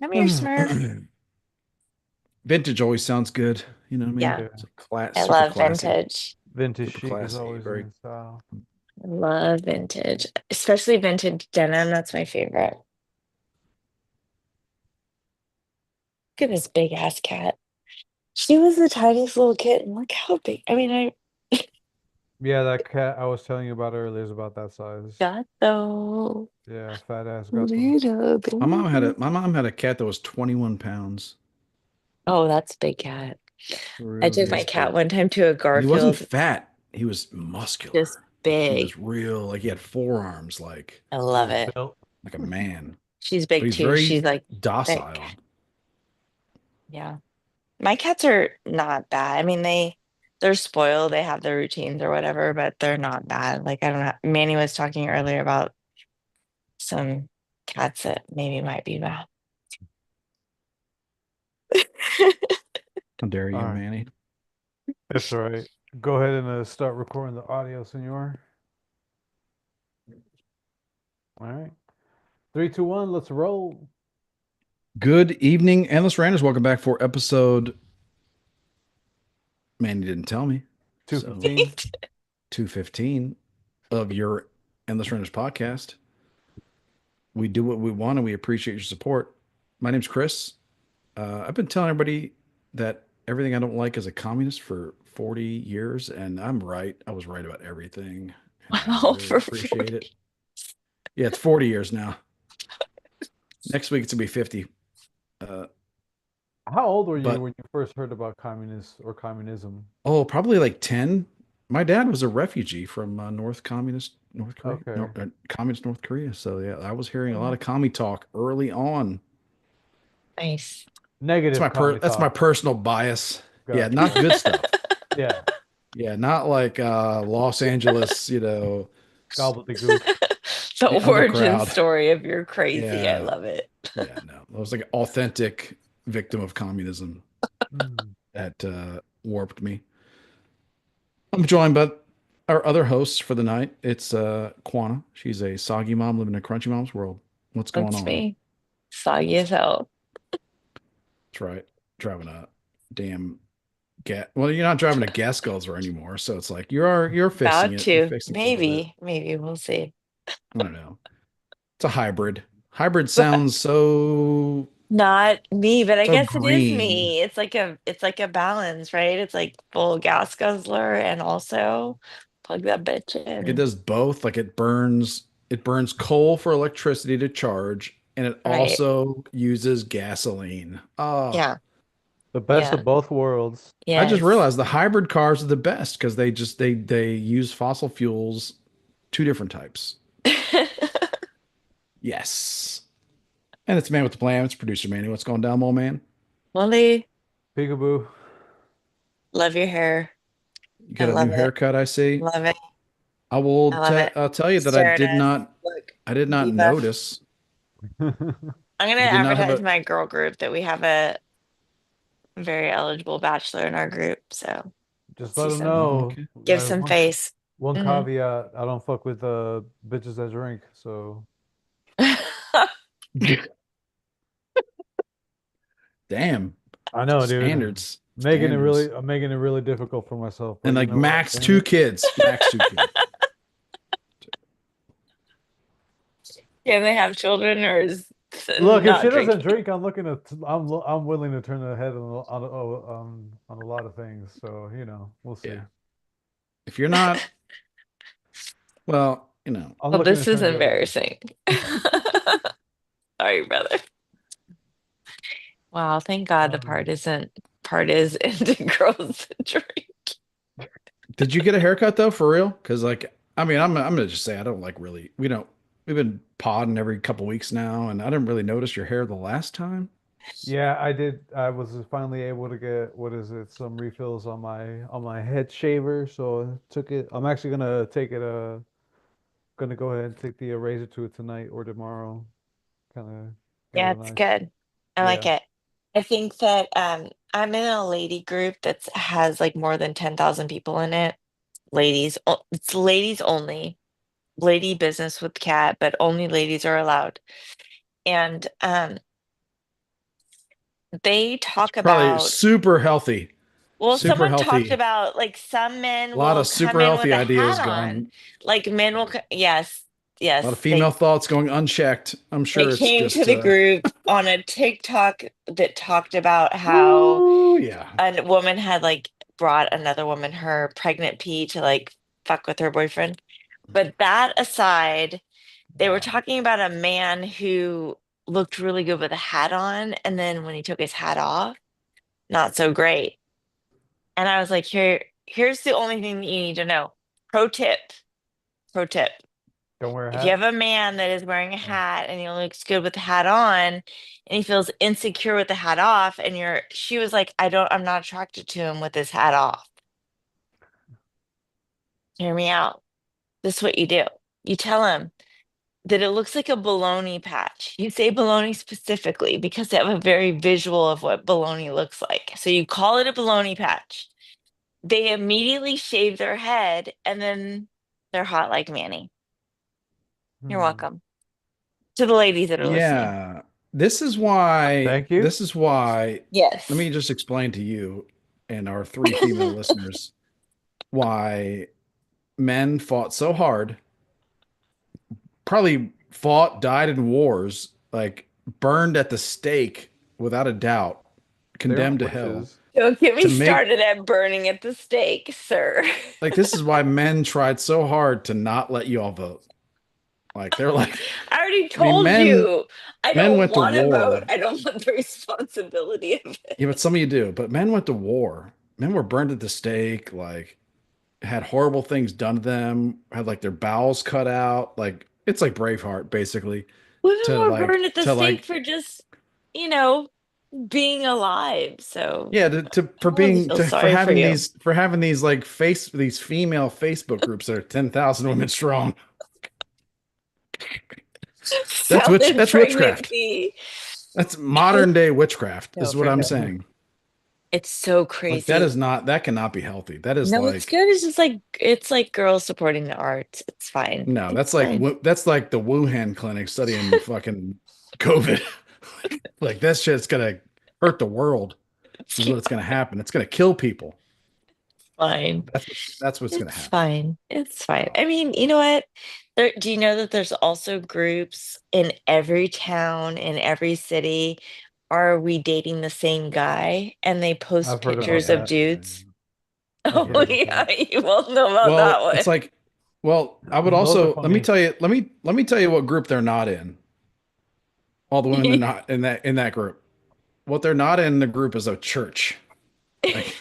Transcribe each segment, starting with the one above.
I'm your Smurf. Vintage always sounds good. You know what I mean? Yeah, Yeah. It's a I super love classy, vintage. Vintage super chic is classy. always Very. in style. I love vintage, especially vintage denim. That's my favorite. Look at this big ass cat. She was the tiniest little kitten. Look how big. I mean, I Yeah, that cat I was telling you about earlier is about that size. got though. Yeah, fat ass gato. Little baby. My mom had a cat that was 21 pounds. Oh, that's a big cat. For I real, he took my was cat big. one time to a And he wasn't Garfield. fat. He was Just muscular. Like he big. was real. Like he had forearms, I He love was it. built. like a man. She's But big he's too. very She's like thick. docile. Yeah. My cats are not bad. I mean, they're spoiled. They have their routines or whatever, but they're not bad. Like I don't know. Manny was talking earlier about some cats that maybe might be bad. How dare All you, right. Manny? That's all right. Go ahead and start recording the audio, senor. All right. Three, two, one. Let's roll. Good evening, Endless Ranters. Welcome back for episode. Manny didn't tell me. So 215. 215 of your Endless Ranters podcast. We do what we want and we appreciate your support. My name's Chris. I've been telling everybody that everything I don't like is a communist for 40 years, and I'm right. I was right about everything, and I Wow, really for appreciate 40. it. Yeah, it's 40 years now. Next week it's gonna be 50. Uh, How old were you but when you first heard about communists or communism? oh, probably like 10. My dad was a refugee from North Korea, no, Okay. communist North Korea. So yeah, I was hearing a lot Oh, of commie talk early on. nice. Negative commie That's my talk. personal bias. Yeah, not Gotcha. good stuff. Yeah. Yeah, not like Los Angeles, Gobbledygook. The the origin undercrowd. story of your crazy. I Yeah. love it. Yeah, no. I was like an authentic victim of communism Mm. that warped me. I'm joined by our other hosts for the night. It's Quana. She's a soggy mom living in a crunchy mom's world. What's going That's on? me. Soggy as hell. That's right. Driving a damn gas. Well, you're not driving a gas guzzler anymore, so it's like you're fixing About it. You're to. fixing it a little bit. Maybe we'll see. I don't know. It's a hybrid. Hybrid sounds Not me, but I so guess it is green. me. It's like a balance, right? It's like full gas guzzler and also plug that bitch Like it in. does both. Like it burns coal for electricity to charge, and it Right. also uses gasoline. Oh, Yeah. The best of Yeah. both worlds. I just Yes. realized the hybrid cars are the best because they use fossil fuels, two different types. Yes. And it's Man with the Plan. It's producer Manny. What's going down, Mo man? Molly, Peekaboo. love your hair. You I got a new love it. haircut, I see. Love it. I love it. I'll tell you that Stare at us. Look, I did not diva. notice. I'm gonna You did not have advertise a my girl group that we have a very eligible bachelor in our group. So Just let see them some, oh, know. okay. give some face. One Mhm. caveat. I don't fuck with bitches that drink. So Damn. I know, dude. Standards. Making it Standards. really, I'm making it really difficult for myself. But And you like know what? max Damn two it. kids. Max two kids. Can they have children or is Look, if she not doesn't drinking? drink, I'm looking at. I'm willing to turn her head on a lot of things. So we'll see. Yeah. If you're not, well, I'm Well, looking to this is turn your head. embarrassing. Sorry, brother. Wow, thank God the Um, part is into girls that drink. did you get a haircut though, for real? Because like, I mean, I'm gonna just say I don't like really. We've been podding every couple weeks now, and I didn't really notice your hair the last time. yeah, I did. I was finally able to get what is it? Some refills on my head shaver. So I took it. I'm actually gonna take it. Gonna go ahead and take the razor to it tonight or tomorrow. Kind of get Yeah, a it's nice. good. I like Yeah. it. I think that I'm in a lady group that has like more than 10,000 people in it. It's ladies only. Lady business with cat, but only ladies are allowed. And they talk Probably about, super healthy, well, super someone talked healthy. about like some A men lot will of come super in with healthy a hat ideas on. going. Like men will, yes, A lot of yes, female thoughts going unchecked. I'm they sure it's came to just the group on a TikTok that talked about how ooh, yeah. a woman had like brought another woman her pregnant pee to like fuck with her boyfriend. But that aside, they were Wow. talking about a man who looked really good with a hat on, and then when he took his hat off, not so great. And I was like, here's the only thing that you need to know. Pro tip, pro tip. Don't wear a If you have hat. a man that is wearing a Oh. hat and he looks good with the hat on and he feels insecure with the hat off, and she was like, I'm not attracted to him with his hat off. Hear me out. This is what you do. You tell him that it looks like a baloney patch. You say baloney specifically because they have a very visual of what baloney looks like. So you call it a baloney patch. They immediately shave their head and then they're hot like Manny. You're Hmm. welcome. To the ladies that are listening. Yeah. This is why, Thank you. this is why, let Yes. me just explain to you and our three female listeners why men fought so hard, probably fought, died in wars, like burned at the stake without a doubt, They condemned aren't to hell witches. Don't get to me make started at burning at the stake, sir. like this is why men tried so hard to not let you all vote. Like they're like, I already I mean, told you. I men don't went to want to vote. war. I don't want the responsibility of Yeah, but it. some of you do. But men went to war. Men were burned at the stake, like had horrible things done to them, had like their bowels cut out. Like it's like Braveheart, basically. Women To were like burned at the to stake like for just, you know, being alive. So yeah, to I for don't really being feel to for sorry for having you. these like these female Facebook groups that are 10,000 women strong. Selling That's pregnant witchcraft. pee. That's modern day witchcraft, Yeah, is what I'm forget it. saying. It's so Like that crazy. is not that cannot be healthy. That is No, it's like good. It's like girls supporting the arts. It's fine. no, It's fine. that's like the Wuhan clinic studying fucking COVID. Like that shit's gonna hurt the world. Is Yeah, what's gonna happen. It's gonna kill people. fine. That's what's gonna It's happen. fine. It's fine. I mean, you know what? Do you know that there's also groups in every town, in every city? Are we dating the same guy? And they post I've heard Oh about pictures of yeah, that. yeah, dudes. yeah, I've Oh, heard yeah. about yeah, that. you won't know about that Well, one. it's like, well, I would Those are also let me funny. tell you, let me tell you what group they're not in. All the women they're not in that group. What they're not in the group is a church. Like,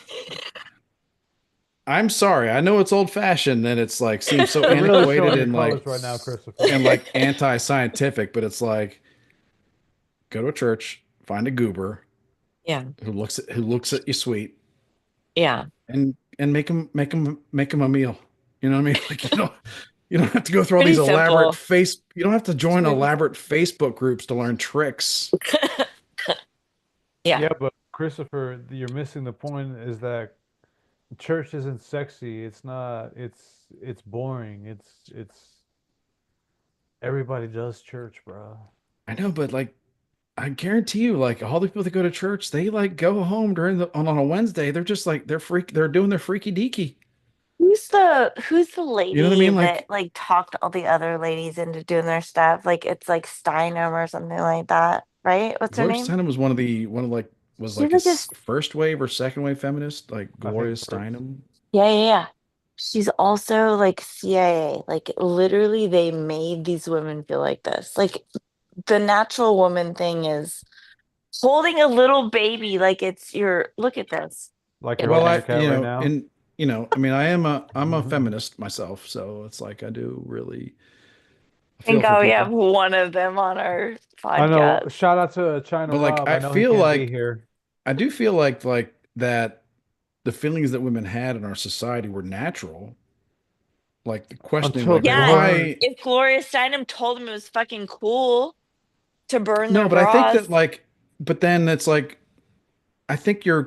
I'm sorry, I know it's old fashioned and it's like seems so You're really showing antiquated your colors right now, Christopher. and like anti-scientific, but it's like go to a church, find a goober Yeah, who looks at you sweet, yeah. and make him a meal. You know what I mean? Like you don't have to go through all Pretty these elaborate simple. face. You don't have to It's join pretty elaborate Facebook groups to learn tricks. Yeah. Yeah, but Christopher, you're missing the point is that church isn't sexy. It's not. It's boring. It's everybody does church, bro. I know, but like I guarantee you, like all the people that go to church, they like go home during on a Wednesday. They're just like they're doing their freaky deaky. Who's the You know what I lady mean? that Like like talked all the other ladies into doing their stuff? Like it's like Steinem or something like that, right? What's her Gloria name? Steinem was one of like was She like a was just first wave or second wave feminist, like I think Gloria first. Steinem. yeah, yeah, yeah. She's also like CIA. Like literally they made these women feel like this. Like the natural woman thing is holding a little baby like it's your look at this. Like you're Look at Well, holding this. your cat right now. I mean, I'm a feminist myself, so it's like I do really feel Thank for God we have people. one of them on our I know. podcast. Shout out to China But like Rob. I know he can't be here I do feel like that the feelings that women had in our society were natural. Like the questioning until like they Yeah, weren't. why if Gloria Steinem told him it was fucking cool to burn their no, but I think that bras, like but then it's like I think you're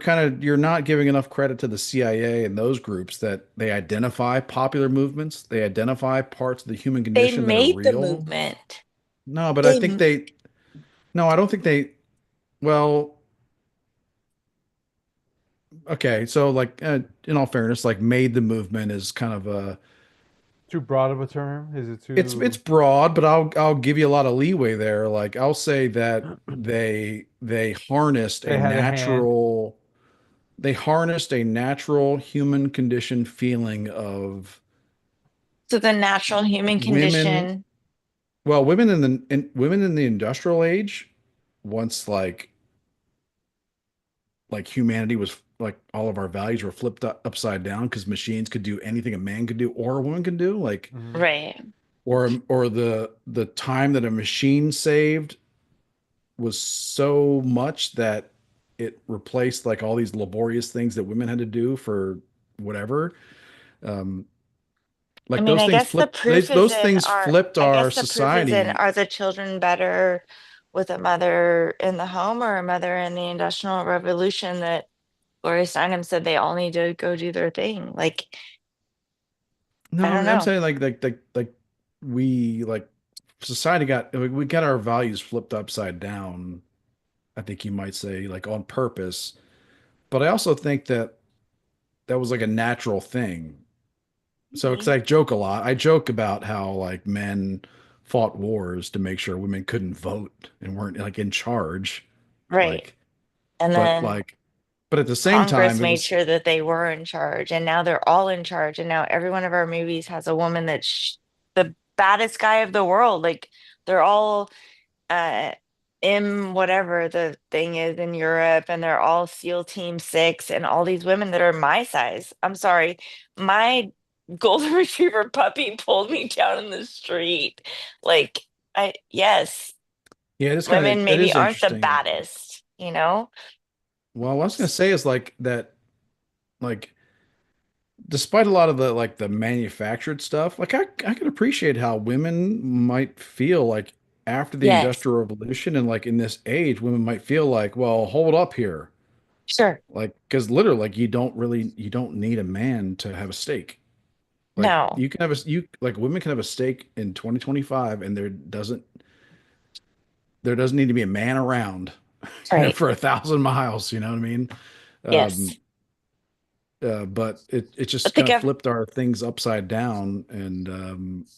not giving enough credit to the CIA and those groups that they identify popular movements, they identify parts of the human they condition that are made the real. movement. No, but I They think they no, I don't think they well, okay, so like in all fairness, like made the movement is kind of a Too broad of a term? Is it it's too? broad, but I'll give you a lot of leeway there. Like I'll say that they harnessed a They had a hand. natural they harnessed a natural human condition feeling of So the natural human women, condition, well, women in the industrial age, once like humanity was like all of our values were flipped upside down because machines could do anything a man could do or a woman could do, like Hmm. right? or the time that a machine saved was so much that it replaced like all these laborious things that women had to do for whatever. Um, I like mean, those things those things flipped I our guess the proof is in, society. are the children better with a mother in the home or a mother in the Industrial Revolution that Gloria Steinem said they all need to go do their thing? Like, I No, don't I'm know. saying like we like society got we got our values flipped upside down. I think you might say like on purpose, but I also think that that was like a natural thing. So, because Mhm. I joke a lot, I joke about how like men fought wars to make sure women couldn't vote and weren't like in charge. Right. Like, And but then like, but at the same Congress time, it made was, sure that they were in charge, and now they're all in charge. And now every one of our movies has a woman that's the baddest guy of the world. Like, they're all uh in whatever the thing is in Europe, and they're all SEAL Team 6 and all these women that are my size. I'm sorry. My golden retriever puppy pulled me down in the street. Like, I yes, yeah, it's kind of, women it maybe is aren't the interesting. baddest, you know? Well, what I was gonna say is like that, like, despite a lot of the like the manufactured stuff, like I can appreciate how women might feel like after the Yes, Industrial Revolution and like in this age, women might feel like, well, hold up here. sure. Like, because literally, like, you don't need a man to have a stake. Like, No, you can have you like women can have a stake in 2025, and there doesn't need to be a man around, right. for 1,000 miles. You know what I mean? Yes. Um, but it But just the kind of gov flipped our things upside down, and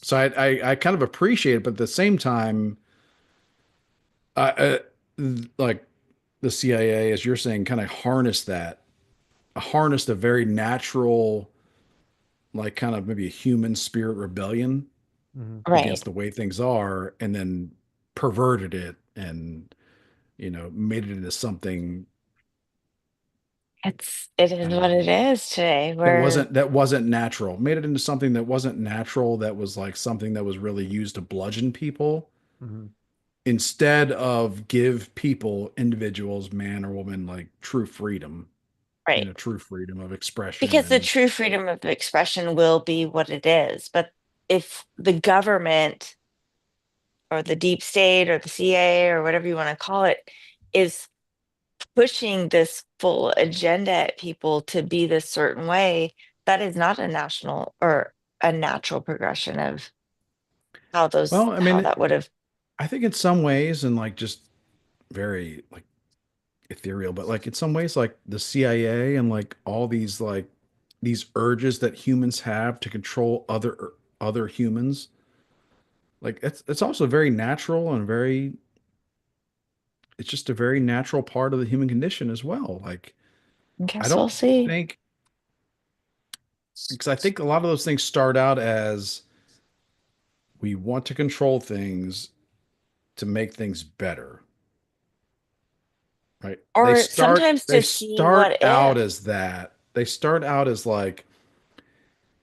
so I kind of appreciate it, but at the same time, I like the CIA, as you're saying, kind of harnessed a very natural, like kind of maybe a human spirit rebellion Hmm. right. against the way things are, and then perverted it and made it into something, It is I don't what it know, is today. We're that wasn't natural, made it into something that wasn't natural, that was like something that was really used to bludgeon people Hmm. instead of give people, individuals, man or woman, like true freedom, right. true freedom of expression. Because the And true freedom of expression will be what it is. But if the government or the deep state or the CIA or whatever you want to call it is pushing this full agenda at people to be this certain way, that is not a national or a natural progression of well, I how mean, that would have. I think in some ways, and like just very like ethereal, but like in some ways, like the CIA and like all these urges that humans have to control other humans, like it's also very natural and very it's just a very natural part of the human condition as well. Like I I guess we'll don't see. think because I think a lot of those things start out as we want to control things to make things better, right? Or sometimes They to see start what out if. as that. They start out as like,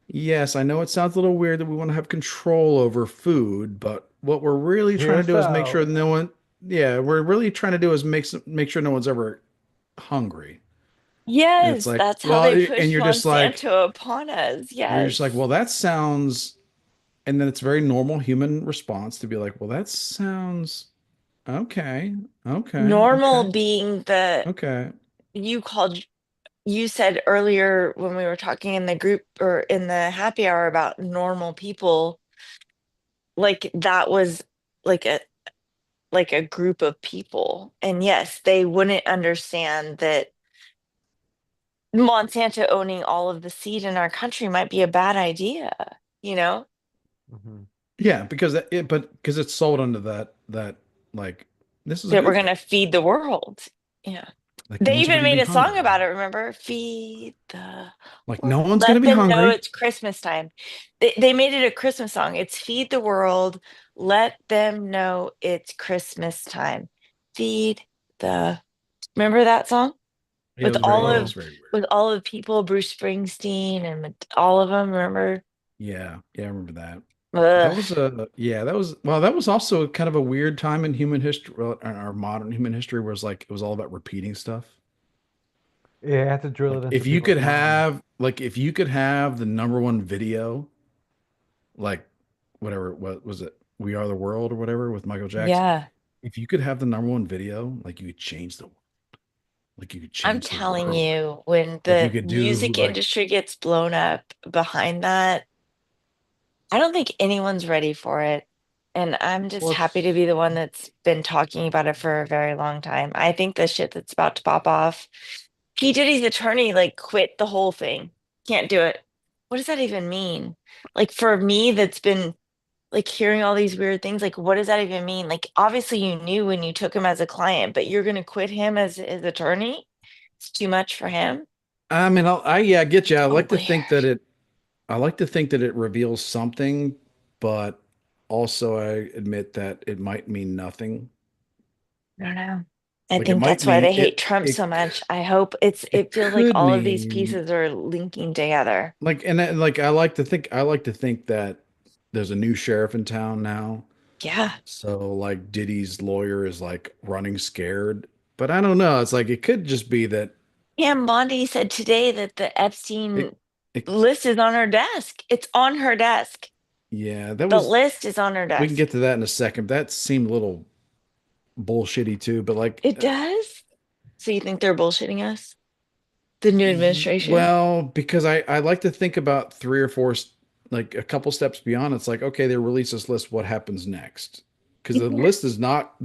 yes, I know it sounds a little weird that we want to have control over food, but what we're really Hear trying to us do is make out. sure no one, yeah, we're really trying to do is make sure no one's ever hungry. And it's Yes, like, that's how well, they and push Monsanto upon us. you're just like, Yes. well, that sounds, and then it's a very normal human response to be like, well, that sounds okay, Normal being the, okay. you called, you said earlier when we were talking in the group or in the happy hour about normal people, like that was like a group of people. And yes, they wouldn't understand that Monsanto owning all of the seed in our country might be a bad idea, you know, Hmm. Yeah, because because it's sold under that like this is a that we're good going thing. to feed the world. Yeah. Like no They one's ever even gonna be made a song hungry. about it, remember? Feed the Like world. no one's gonna Let be them know hungry. it's Christmas time. They made it a Christmas song. It's Feed the World. Let them know it's Christmas time. Feed the Remember that song? Yeah, With it was very weird. all of the people, Bruce Springsteen and all of them, remember? Yeah, yeah, I remember that. Ugh. That was a yeah, that was well, that was also kind of a weird time in human history, well, in our modern human history, where it's like it was all about repeating stuff. Yeah, I had to drill Like it into people's minds. if you could have the number one video, like whatever, what was it? We Are the World or whatever with Michael Jackson. Yeah. If you could have the number one video, like you could I'm change the telling world. you, when Like you the could do music like industry gets blown up behind that, I don't think anyone's ready for it. And I'm just happy to Plus, be the one that's been talking about it for a very long time. I think the shit that's about to pop off, P. Diddy's attorney like quit the whole thing. Can't do it. What does that even mean? Like for me, that's been like hearing all these weird things, like what does that even mean? Like obviously you knew when you took him as a client, but you're gonna quit him as his attorney? It's too much for him. I mean, yeah, I get you. So weird. I like to think that it reveals something, but also I admit that it might mean nothing. I don't know. I Like it think might that's why mean they hate Trump so much. I hope it it feels like could all of these mean pieces are linking together. like like I like to think that there's a new sheriff in town now. Yeah. So like Diddy's lawyer is like running scared, but I don't know. It's like it could just be that Pam Bondi said today that the it Epstein it list is on her desk. It's on her desk. yeah, that The was list is on her we can desk. get to that in a second. That seemed a little bullshitty too, but like It does? So you think they're bullshitting us? The new administration? well, because I like to think about three or four, like a couple steps beyond. It's like, okay, they release this list. What happens next? Because the list is not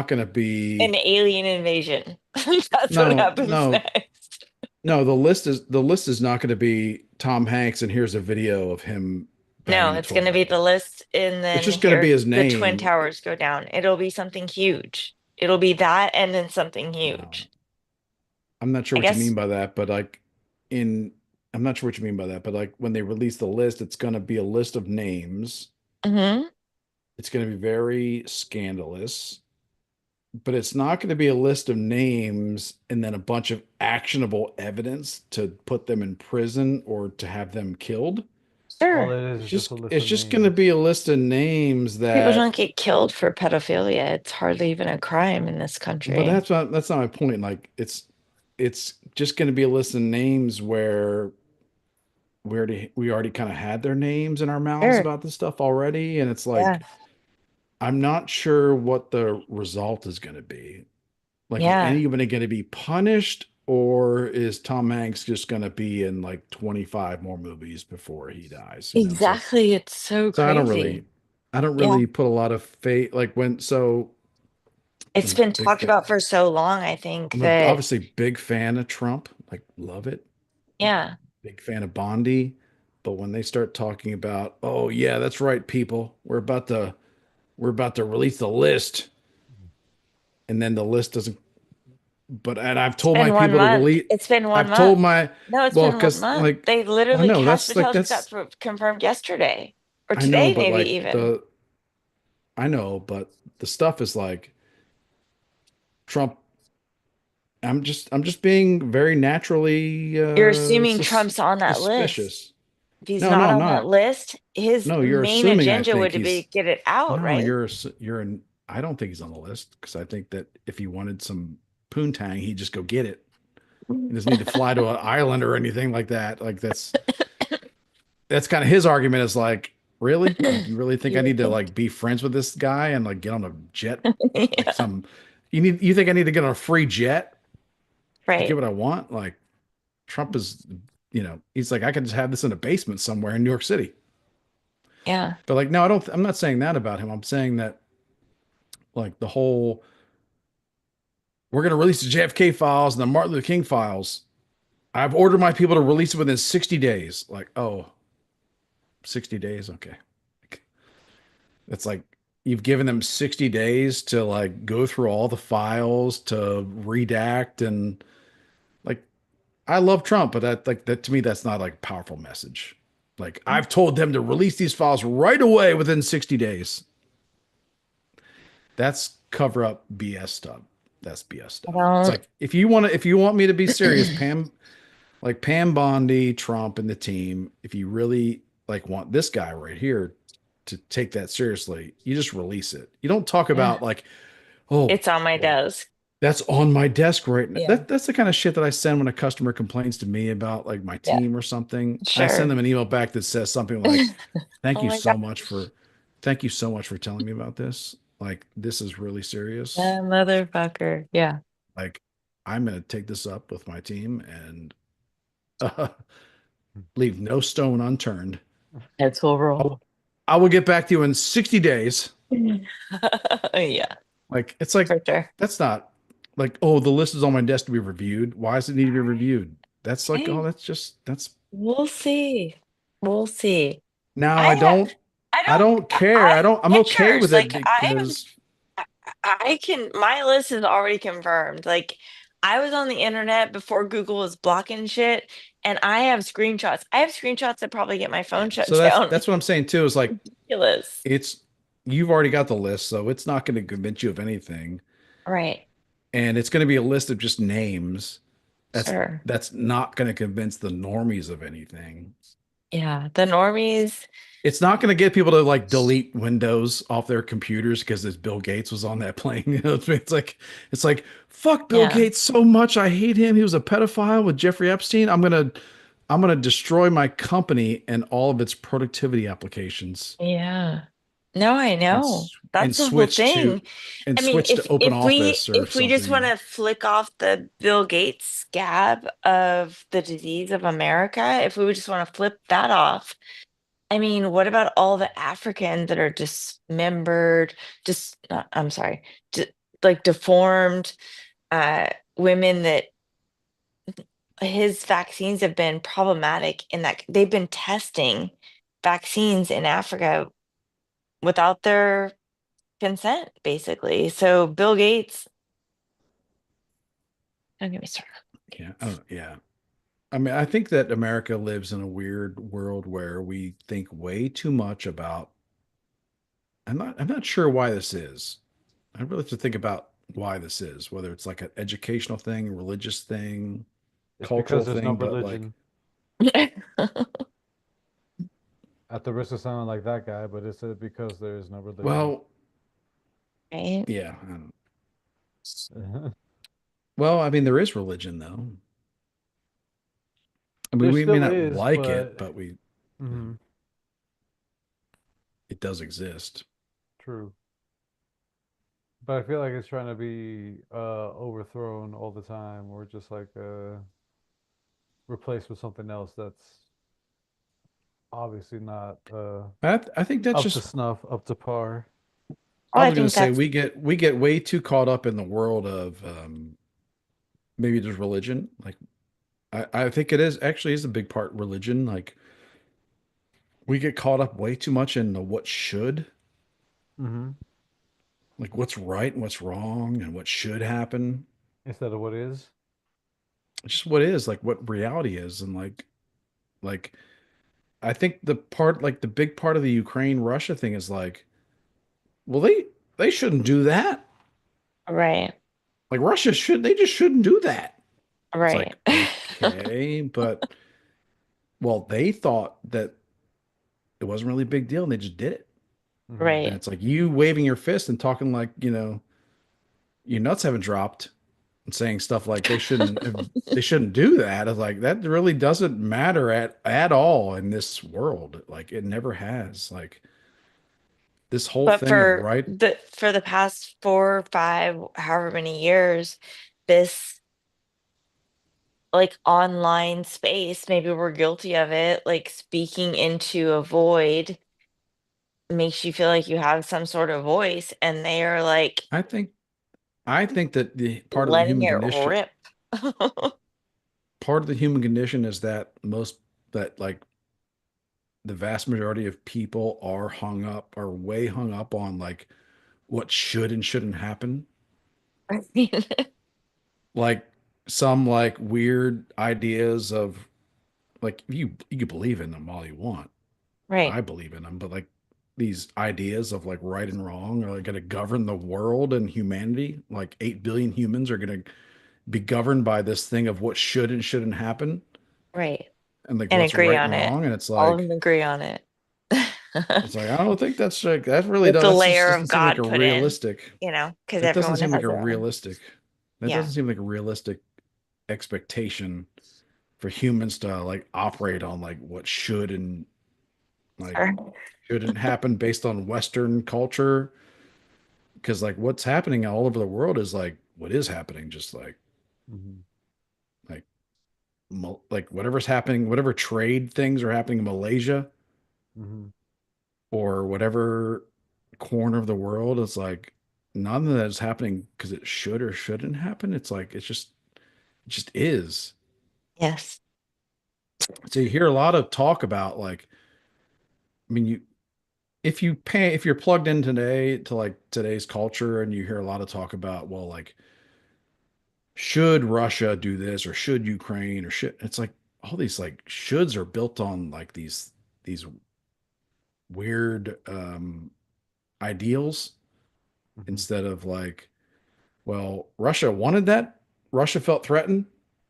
going to be An alien invasion. That's what no, happens next. no. The list is not going to be Tom Hanks and here's a video of him No, banging a it's going to 12-year-old. be the list, and It's then just going to be here his the Twin name. Towers go down. It'll be something huge. It'll be that and then something No, huge. I'm not sure I what you mean guess. by that, but like in I'm not sure what you mean by that, but like when they release the list, it's going to be a list of names. Hmm. It's going to be very scandalous, but it's not going to be a list of names and then a bunch of actionable evidence to put them in prison or to have them killed. all Sure. it is just a list It's of just going to be names. a list of names People that don't get killed for pedophilia. It's hardly even a crime in this but country. that's not my point. Like it's just going to be a list of names where we already kind of had their names in our mouths Sure. about this stuff already and it's Yeah. like I'm not sure what the result is going to be. Like, is Yeah. anybody going to be punished, or is Tom Hanks just going to be in like 25 more movies before he dies? You know, it's like, Exactly. It's so so crazy. I don't Yeah. really put a lot of faith. Like It's I'm a been big talked fan. about for so long, I think I'm a, that, obviously big fan of Trump. Like, love it. yeah. Big fan of Bondi. But when they start talking about, oh yeah, that's right, people, we're about to release the list, and then the list doesn't but and I've It's told my been one people to month. release. It's been one I've told month. my No, it's well, been one because month. like They I literally, know Cash that's like Patel's got that's confirmed yesterday or I know, today, but maybe like even. the I know, but the stuff is like Trump. I'm just being very naturally You're assuming Trump's on that list. suspicious. If he's No, not no, I'm on that not. list, his No, you're main assuming I agenda think would be he's get it out, no, right? you're in. I don't think he's on the list because I think that if he wanted some poontang, he'd just go get it. He doesn't need to fly to an island or anything like that. Like that's kind of his argument is like, really? Like, you really think You I would need to think. like be friends with this guy and like get on a jet? Like Yeah, you think I need to get on a free jet to get right. what I want? Like Trump is, he's like, I could just have this in a basement somewhere in New York City. Yeah. But like, no, I'm not saying that about him. I'm saying that like the whole, we're going to release the JFK files and the Martin Luther King files. I've ordered my people to release it within 60 days. Like, oh, 60 days. Okay. It's like you've given them 60 days to like go through all the files to redact and like I love Trump, but that like that to me that's not like a powerful message. Like I've told them to release these files right away within 60 days. That's cover up BS stuff. That's BS I stuff. It's don't. like if you want me to be serious, Pam Bondi, Trump, and the team, if you really like want this guy right here to take that seriously, you just release it. You don't talk Yeah, about like, oh, it's on my well, desk. that's on my desk right now. Yeah. That's the kind of shit that I send when a customer complains to me about like my Yeah, team or something. I send sure. them an email back that says something like, Oh my God. thank you so much for telling me about this. Like this is really serious. That motherfucker. Yeah. Like I'm going to take this up with my team and uh, leave no stone unturned. Heads will I will, roll. I will get back to you in 60 days. Yeah, Like it's like for sure. that's not like, oh, the list is on my desk to be reviewed. Why does it need to be reviewed? That's like, oh, Hey, that's we'll see. We'll see. now I have, I I don't, don't care. I have I'm okay pictures. with it Like I have, because I can, my list is already confirmed. Like I was on the internet before Google was blocking shit, and I have screenshots. I have screenshots that probably get my yeah. phone shut So down. that's what I'm saying too, is like Ridiculous. it's you've already got the list, so it's not going to convince you of anything. Right. And it's going to be a list of just names. That's Sure. that's not going to convince the normies of anything. Yeah. The normies. It's not going to get people to like delete Windows off their computers because this Bill Gates was on that plane. You know, it's like fuck Bill Yeah. Gates so much. I hate him. He was a pedophile with Jeffrey Epstein. I'm gonna destroy my company and all of its productivity applications Yeah. No, I and know. That's the whole thing. I mean, switch to open office or if we just want something. to flick off the Bill Gates scab of the disease of America, if we would just want to flip that off, I mean, what about all the Africans that are dismembered, just I'm sorry, like deformed, uh women that his vaccines have been problematic in that they've been testing vaccines in Africa without their consent, basically. So Bill Gates, don't get me started on Bill Yeah, I Gates. don't, yeah. I mean, I think that America lives in a weird world where we think way too much about. I'm not sure why this is. I really have to think about why this is, whether it's like an educational thing, religious thing, It's cultural because there's no thing, but like, religion. At the risk of sounding like that guy, but it's because there is no religion. well, Right? yeah. I don't, well, I mean, there is religion though. I mean, There we may still not is, like it, but but you know, mhm, it does exist. true. But I feel like it's trying to be overthrown all the time, or just like replaced with something else that's obviously not I think that's up to just. snuff, up to par. Well, I I was going to think say that's we get way too caught up in the world of maybe just religion. Like I think it is actually is a big part religion. Like we get caught up way too much in the what should, Hmm. like what's right and what's wrong and what should happen. Instead of what is. It's just what is, like what reality is. And like I think the part, like the big part of the Ukraine Russia thing is like, well, they shouldn't do that. right. Like Russia should, they just shouldn't do that. It's Right. like, okay, but well, they thought that it wasn't really a big deal and they just did it. Hmm. And Right. it's like you waving your fist and talking like, you know, your nuts haven't dropped and saying stuff like they shouldn't do that. It's like that really doesn't matter at all in this world. Like it never has. Like this whole But thing of right. for the past 4 or 5, however many years, this like online space, maybe we're guilty of it, like speaking into a void makes you feel like you have some sort of voice, and they are like I think I think that the part of the letting human it condition, rip. part of the human condition is that that like the vast majority of people are way hung up on like what should and shouldn't happen. Like some like weird ideas of like you can believe in them all you want. Right, I believe in them, but like these ideas of like right and wrong are like going to govern the world and humanity. Like 8 billion humans are going to be governed by this thing of what should and shouldn't happen right. and like And what's agree right on and it. wrong. And it's All of them like, agree on it. I don't think that's like, that really With does, the that just layer doesn't of seem like God a put in, realistic, because that doesn't everyone seem like has a their own. realistic, that Yeah. doesn't seem like a realistic expectation for humans to like operate on like what should and like Sure. shouldn't happen based on Western culture. Because like what's happening all over the world is like what is happening, just Hmm. like like whatever's happening, whatever trade things are happening in Malaysia Hmm. or whatever corner of the world, it's like none of that is happening because it should or shouldn't happen. It's like it just is. Yes. So you hear a lot of talk about like, I mean, you if you're plugged in today to like today's culture and you hear a lot of talk about, well, like should Russia do this or should Ukraine or should, it's like all these like shoulds are built on like these weird ideals Hmm. instead of like, well, Russia wanted that. Russia felt threatened,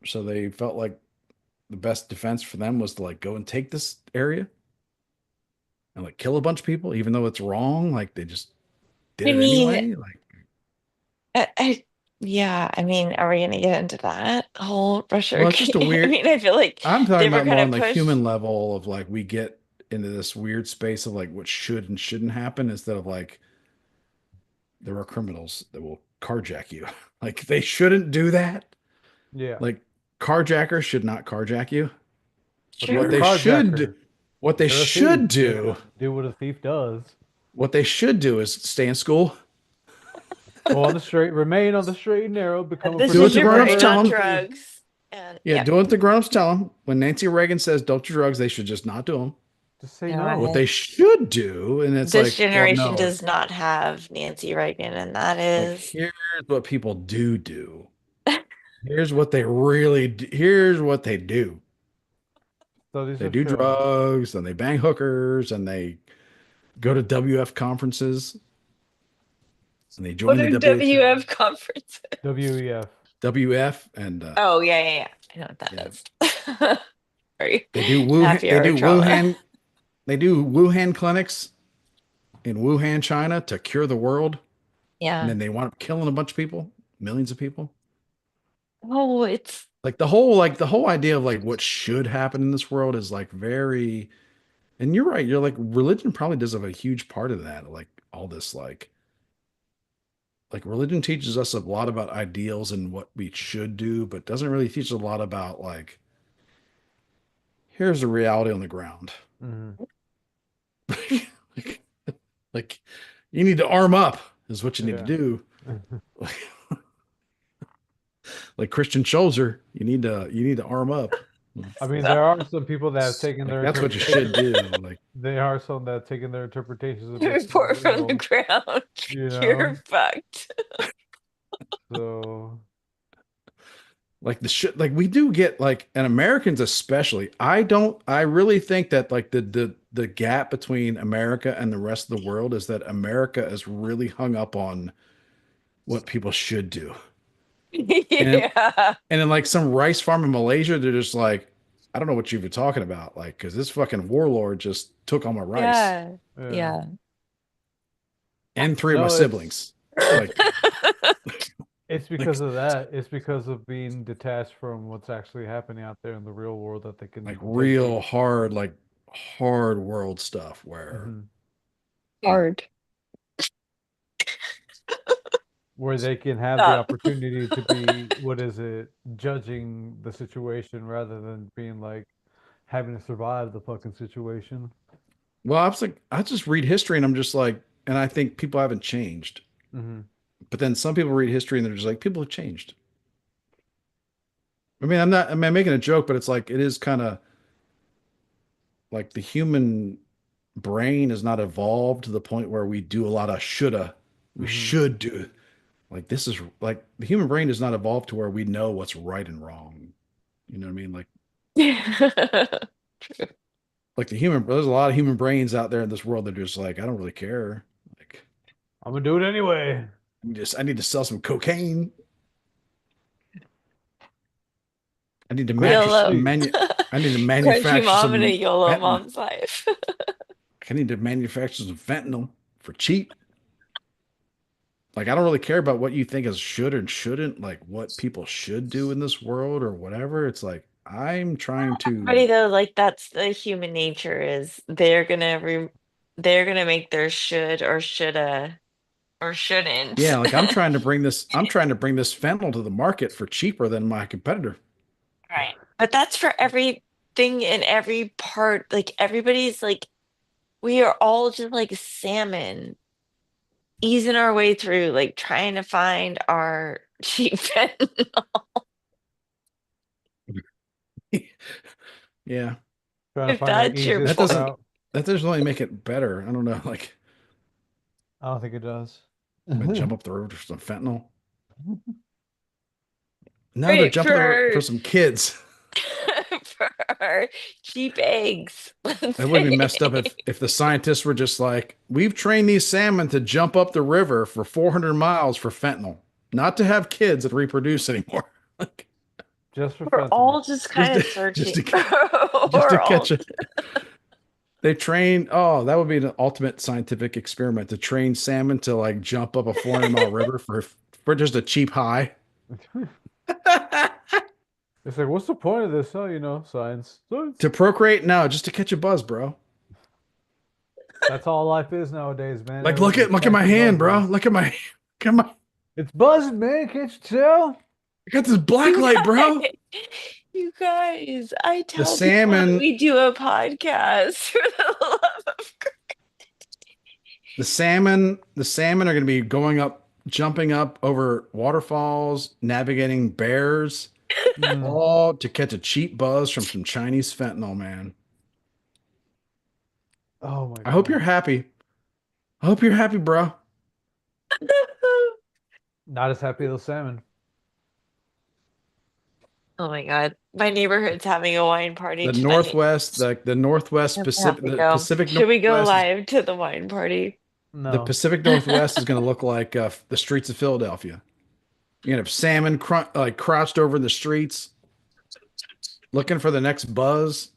so they felt like the best defense for them was to like go and take this area and like kill a bunch of people, even though it's wrong. Like they just did I it mean, anyway. Like, yeah, I mean, are we going to get into that whole Russia? well, it's just a I weird. mean, I feel like I'm talking they were about more kind on of like pushed. human level of like we get into this weird space of like what should and shouldn't happen instead of like there are criminals that will carjack you. Like they shouldn't do that. Yeah, Like carjackers should not carjack you. but they're What a they True. should carjacker. what they They're a thief. should They're do, gonna do what a thief does. what they should do is stay in school, Go on the straight, remain on the straight and narrow, become a This do what is the your productive grown-ups brain member tell of on the them. city. drugs. And Yeah, yeah, do what the grown-ups tell them. When Nancy Reagan says don't do drugs, they should just not do them. Just say no, What no. they should do, and it's this like, well, generation no, does not have Nancy Reagan, and that like is here's what people do. Here's what they really do. Here's what they do. Studies They have do shown. drugs and they bang hookers and they go to WF conferences and they what join the are WHO, WF conferences? WEF. WF, and Oh, yeah, yeah, yeah. I know what yeah, that is. Sorry. Happy They hour do trauma. Wuhan clinics in Wuhan, China to cure the world, and Yeah. then they wind up killing a bunch of people, millions of people. Oh, it's Like the whole idea of like what should happen in this world is like very, and you're right, you're like religion probably does have a huge part of that, like all this like religion teaches us a lot about ideals and what we should do, but doesn't really teach a lot about like here's the reality on the ground. Hmm. like, like you need to arm up is what you need to Yeah. do. Like Christian Scholzer, you need to arm up. I mean, so there are some people that have taken Like their that's what you should interpretations. do. Like There are some that have taken their interpretations a bit too report from the literal, ground. you You're know? fucked. So, like the shit like we do get like and Americans especially. I really think that like the gap between America and the rest of the world is that America is really hung up on what people should do. And Yeah. and in like some rice farm in Malaysia, they're just like, I don't know what you've been talking about. Like, because this fucking warlord just took all my rice Yeah. yeah. Yeah. and three of my No, siblings. it's Like, it's like, because of that. It's because of being detached from what's actually happening out there in the real world that they like can take. real hard, like hard world stuff Hmm. Hard. Where they can have the Stop. opportunity to be, what is it, judging the situation rather than being like having to survive the fucking situation. well, I was like, I just read history and I'm just like, and I think people haven't changed. Hmm. But then some people read history and they're just like, people have changed. I mean, I'm making a joke, but it's like it is kind of like the human brain is not evolved to the point where we do a lot of shoulda. We Hmm. should do like this is like the human brain is not evolved to where we know what's right and wrong. You know what I mean? Like the human, there's a lot of human brains out there in this world that are just like, I don't really care. Like, I'm gonna do it anyway. I need to sell some cocaine. I need to match YOLO. Actually, I need to Crunchy manufacture mom and a some YOLO fentanyl. mom's life. I need to manufacture some fentanyl for cheap. Like, I don't really care about what you think is should and shouldn't, like what people should do in this world or whatever. It's like, I'm trying Everybody to, though, like that's the human nature is they're gonna make their should or shoulda or shouldn't. yeah, like I'm trying to bring this fentanyl to the market for cheaper than my competitor. Right. But that's for everything in every part. Like everybody's like we are all just like salmon easing our way through, like trying to find our cheap fentanyl. Yeah, trying to If find that that's your that easiest point. doesn't, route. that doesn't really make it better. I don't know, like, I don't think it does. I'm gonna jump up the road for some fentanyl. No, they're Right, jumping the road for some kids. for our cheap eggs, let's That would be messed up say. if the scientists were just like, we've trained these salmon to jump up the river for 400 miles for fentanyl, not to have kids that reproduce anymore. Like, Just for We're fentanyl. all just kind just to, of just searching. to just to We're catch all it. They train. Oh, that would be an ultimate scientific experiment to train salmon to like jump up a 400-mile river for just a cheap high. It's like, what's the point of this? Oh, science. To Science. procreate? No, just to catch a buzz, bro. That's all life is nowadays, man. Like Everyone's just look at my catching hand, bro. buzzes. Look at my It's buzzing, man. Can't you tell? I got this black you light, bro. guys. You guys, I The tell people that salmon we do a podcast for the love of The salmon are going to be going up, jumping up over waterfalls, navigating bears, Mm. all to catch a cheap buzz from some Chinese fentanyl, man. Oh my I hope you're God. happy. I hope you're happy, bro. Not as happy as the salmon. Oh my God. My neighborhood's having a wine party The tonight. Northwest, the Northwest I'm gonna have Pacific, to go. Should we go live to the wine party? The No. Pacific Northwest is going to look like the streets of Philadelphia. You're going to have salmon like crouched over in the streets, looking for the next buzz.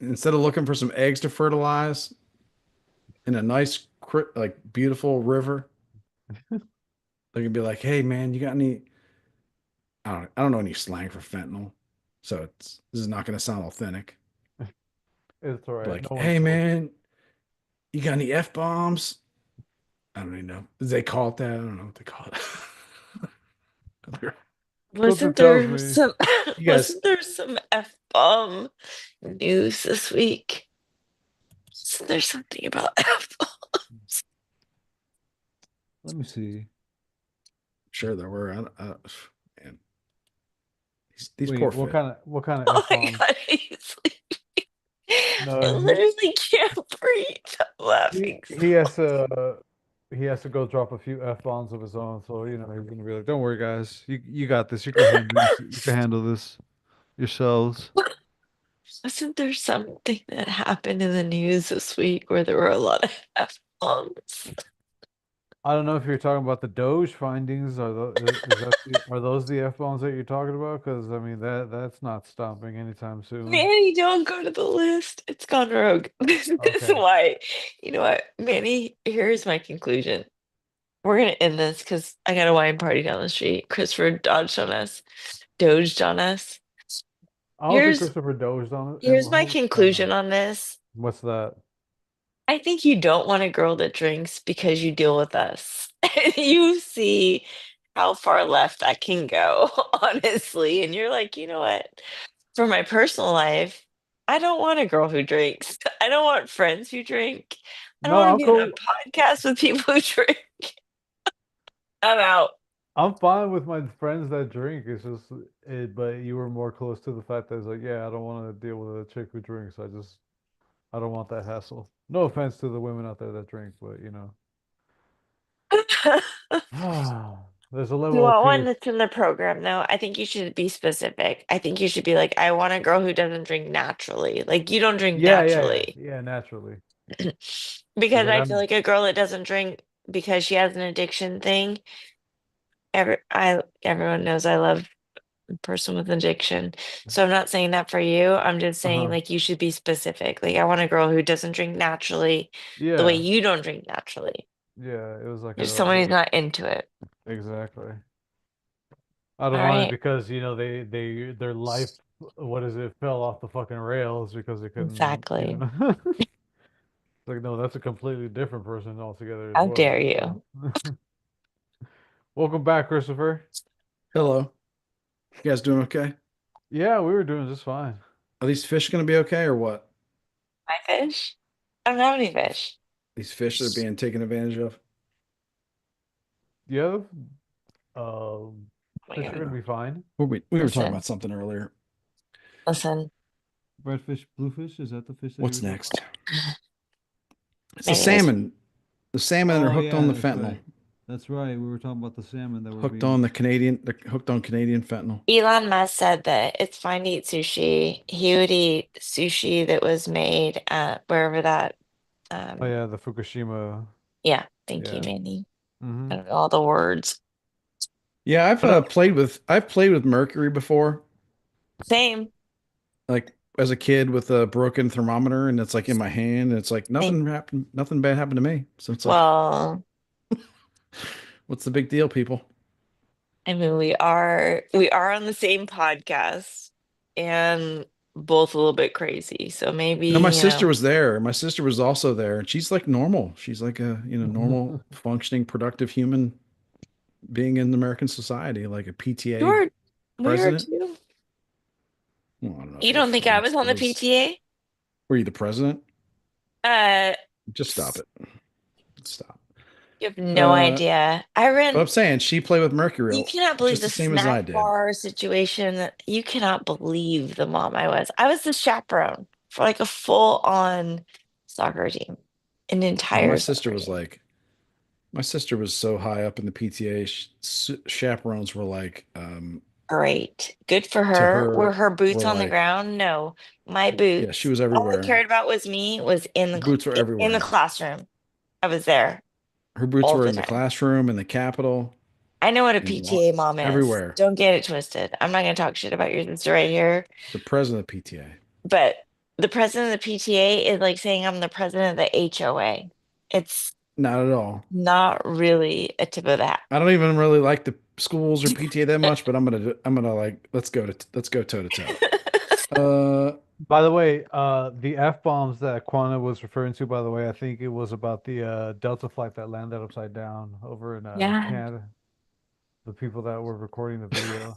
Instead of looking for some eggs to fertilize in a nice, like beautiful river, they're gonna be like, "Hey, man, you got any? I don't know any slang for fentanyl, so this is not gonna sound authentic. It's all But right. like, No one's hey, told. man, you got any f bombs? I don't even know. They call it that? I don't know what they call it. Something Wasn't tells there me. some You guys, wasn't there some F-bomb news this week? Isn't there something about F-bombs? Let me see. sure there were. Man, these Wait, poor what fit. kind of what kind of Oh F my bombs? God, he's like, I No, literally can't breathe. I'm he laughing so he has to he has to go drop a few F bombs of his own. So he's gonna be like, "Don't worry, guys. You got this. You can handle this. You can handle this yourselves." hard. Wasn't there something that happened in the news this week where there were a lot of F-bombs? I don't know if you're talking about the Doge findings. Are those the F bombs that you're talking about? Because I mean that's not stopping anytime soon. Manny, don't go to the list. It's gone rogue. This is Okay. why. You know what, Manny? Here's my conclusion. We're gonna end this because I got a wine party down the street. Christopher dodged on us, doged on us. I don't think Here's Christopher dozed on it. here's my I don't know. conclusion on this. What's that? I think you don't want a girl that drinks because you deal with us. You see how far left that can go, honestly. And you're like, you know what? For my personal life, I don't want a girl who drinks. I don't want friends who drink. I don't No, want to I'm be on a cool. podcast with people who drink. I'm out. I'm fine with my friends that drink. It's just it, but you were more close to the fact that it's like, yeah, I don't want to deal with a chick who drinks. I don't want that hassle. No offense to the women out there that drink, but there's a You level of want one peace. that's in the program, though. I think you should be specific. I think you should be like, I want a girl who doesn't drink naturally. Like, you don't drink naturally. Yeah, naturally. He's Because like, I feel I'm, like a girl that doesn't drink because she has an addiction thing, everyone knows I love a person with addiction. So I'm not saying that for you. I'm just saying uh-huh. like you should be specific. Like I want a girl who doesn't drink naturally the way Yeah, you don't drink naturally. yeah. It was like Just someone who's not into it. exactly. I don't All want it right. because their life, what is it, fell off the fucking rails because they couldn't, Exactly. Like, no, that's a completely different person altogether as How well. dare So, you? welcome back, Christopher. Hello. You guys doing okay? Yeah, we were doing just fine. Are these fish going to be okay or what? My fish? I don't have any fish. These fish that are being taken advantage of? Yeah, Oh my fish are God. gonna be fine. We were talking Listen, about something earlier. listen, Redfish, bluefish, is that the fish that you were What's talking about? next? It's the Manny was salmon. The salmon that are Oh hooked on yeah, the that's fentanyl. right. That's right. We were talking about the salmon that were Hooked being. on the Canadian, they're hooked on Canadian fentanyl. Elon Musk said that it's fine to eat sushi. He would eat sushi that was made at wherever that Oh um yeah, the Fukushima. yeah, thank you, Yeah. Manny. Mm-hmm. I don't know all the words. Yeah, But no, I've played with mercury before, Same. like as a kid with a broken thermometer, and it's like in my hand, and it's like Same. nothing bad happened to me. So it's like, Well, what's the big deal, people? I mean we are on the same podcast and both a little bit crazy. So maybe, You know, my sister was there. My sister was also there, and she's like normal. She's like a, normal, functioning, productive human being in American society, like a you PTA were we were president. too. Well, I don't know if You it was, don't think I was on it the was, PTA? were you the president? Uh, Just stop s- it. Stop. you have no Uh, idea. I but ran. I'm saying she played with mercury You cannot believe just the the same as snack I did. bar situation. You cannot believe the mom I was. I was the chaperone for like a full-on soccer team, an No, my entire sister soccer was team. like, my sister was so high up in the PTA. Chaperones were like, Great. Good for to her. Were her, her boots were on the like, ground? No. My yeah, she boots. was All I everywhere. cared about was me was Her boots were in the everywhere. classroom. I was there Her boots all were the in the time. classroom, in the Capitol, I know what a in PTA mom is. everywhere. Don't get it twisted. I'm not going to talk shit about your sister right here, The president of PTA. but the president of the PTA is like saying I'm the president of the HOA. It's Not at all. not really a tip of the hat. I don't even really like the schools or PTA that much, but I'm gonna like let's go toe to toe. by the way, the F bombs that Quana was referring to, by the way, I think it was about the Delta flight that landed upside down over in Yeah. Canada. The people that were recording the video.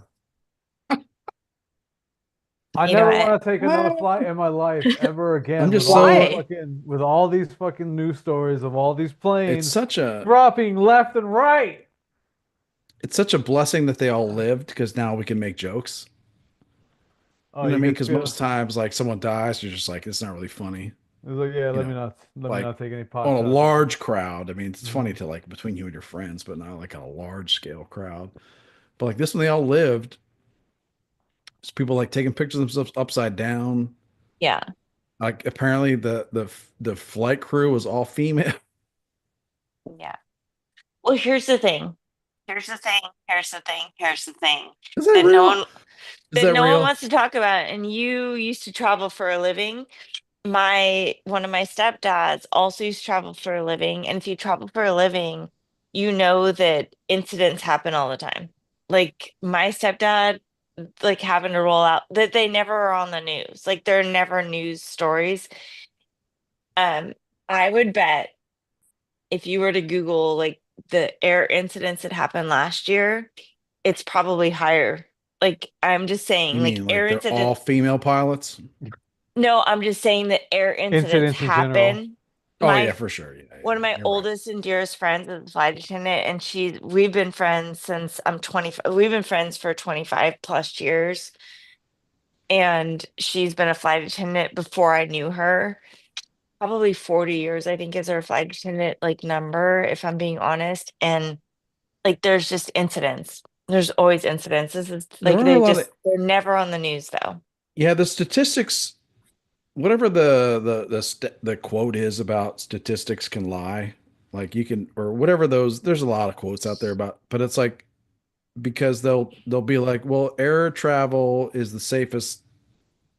I You know never what? want to take another flight in my life ever I'm again just so with all these fucking news stories of all these it's planes such a dropping left and right. it's such a blessing that they all lived because now we can make jokes. Oh, You know what I you mean? could Because feel most times, like someone dies, you're just like, it's not really funny. it was like, yeah, You know, let me like not take any on pot a shots at this. large crowd. I mean, it's funny Mhm. to like between you and your friends, but not like on a large scale crowd. But like this one, they all lived. There's people like taking pictures of themselves upside down. Yeah. Like apparently the flight crew was all female. Yeah. Well, here's the thing. Here's the thing. Here's the thing. Here's the thing Is that that no real? one Is that real? wants to talk about. And you used to travel for a living. My one of my stepdads also used to travel for a living. And if you travel for a living, you know that incidents happen all the time. Like my stepdad, like having to roll out that they never are on the news. Like they're never news stories. Um, I would bet if you were to Google like the air incidents that happened last year, it's probably higher. Like I'm just saying, You like mean like air they're all incident. female pilots? No, I'm just saying that air incidents Incidents in general. happen. Oh yeah, My for sure. Yeah, one yeah, of my you're right. oldest and dearest friends is a flight attendant, and we've been friends since I'm 25. We've been friends for 25 plus years, and she's been a flight attendant before I knew her. Probably 40 years, I think, is her flight attendant like number, if I'm being honest. And like there's just incidents. There's always incidents. This is There like are a lot of they're never on the news though. yeah, the statistics, whatever the quote is about statistics can lie. Like you can or whatever those there's a lot of quotes out there about, but it's like because they'll be like, well, air travel is the safest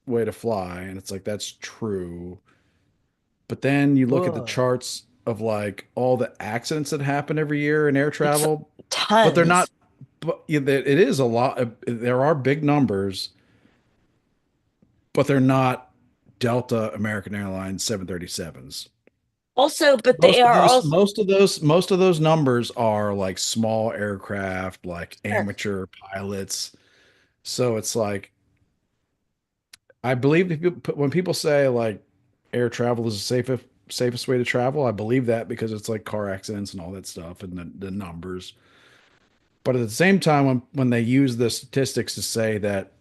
way to fly, and it's like that's true. But then you look at the But charts of like all the accidents that happen every year in air It's travel, but they're not. tons. But yeah, it is a lot. There are big numbers, but they're not Delta, American Airlines 737s. Also, but they are also Most of those numbers are like small aircraft, like sure. amateur pilots. So it's like I believe if you put, when people say like air travel is the safest way to travel, I believe that because it's like car accidents and all that stuff and the numbers. But at the same time, when they use the statistics to say that,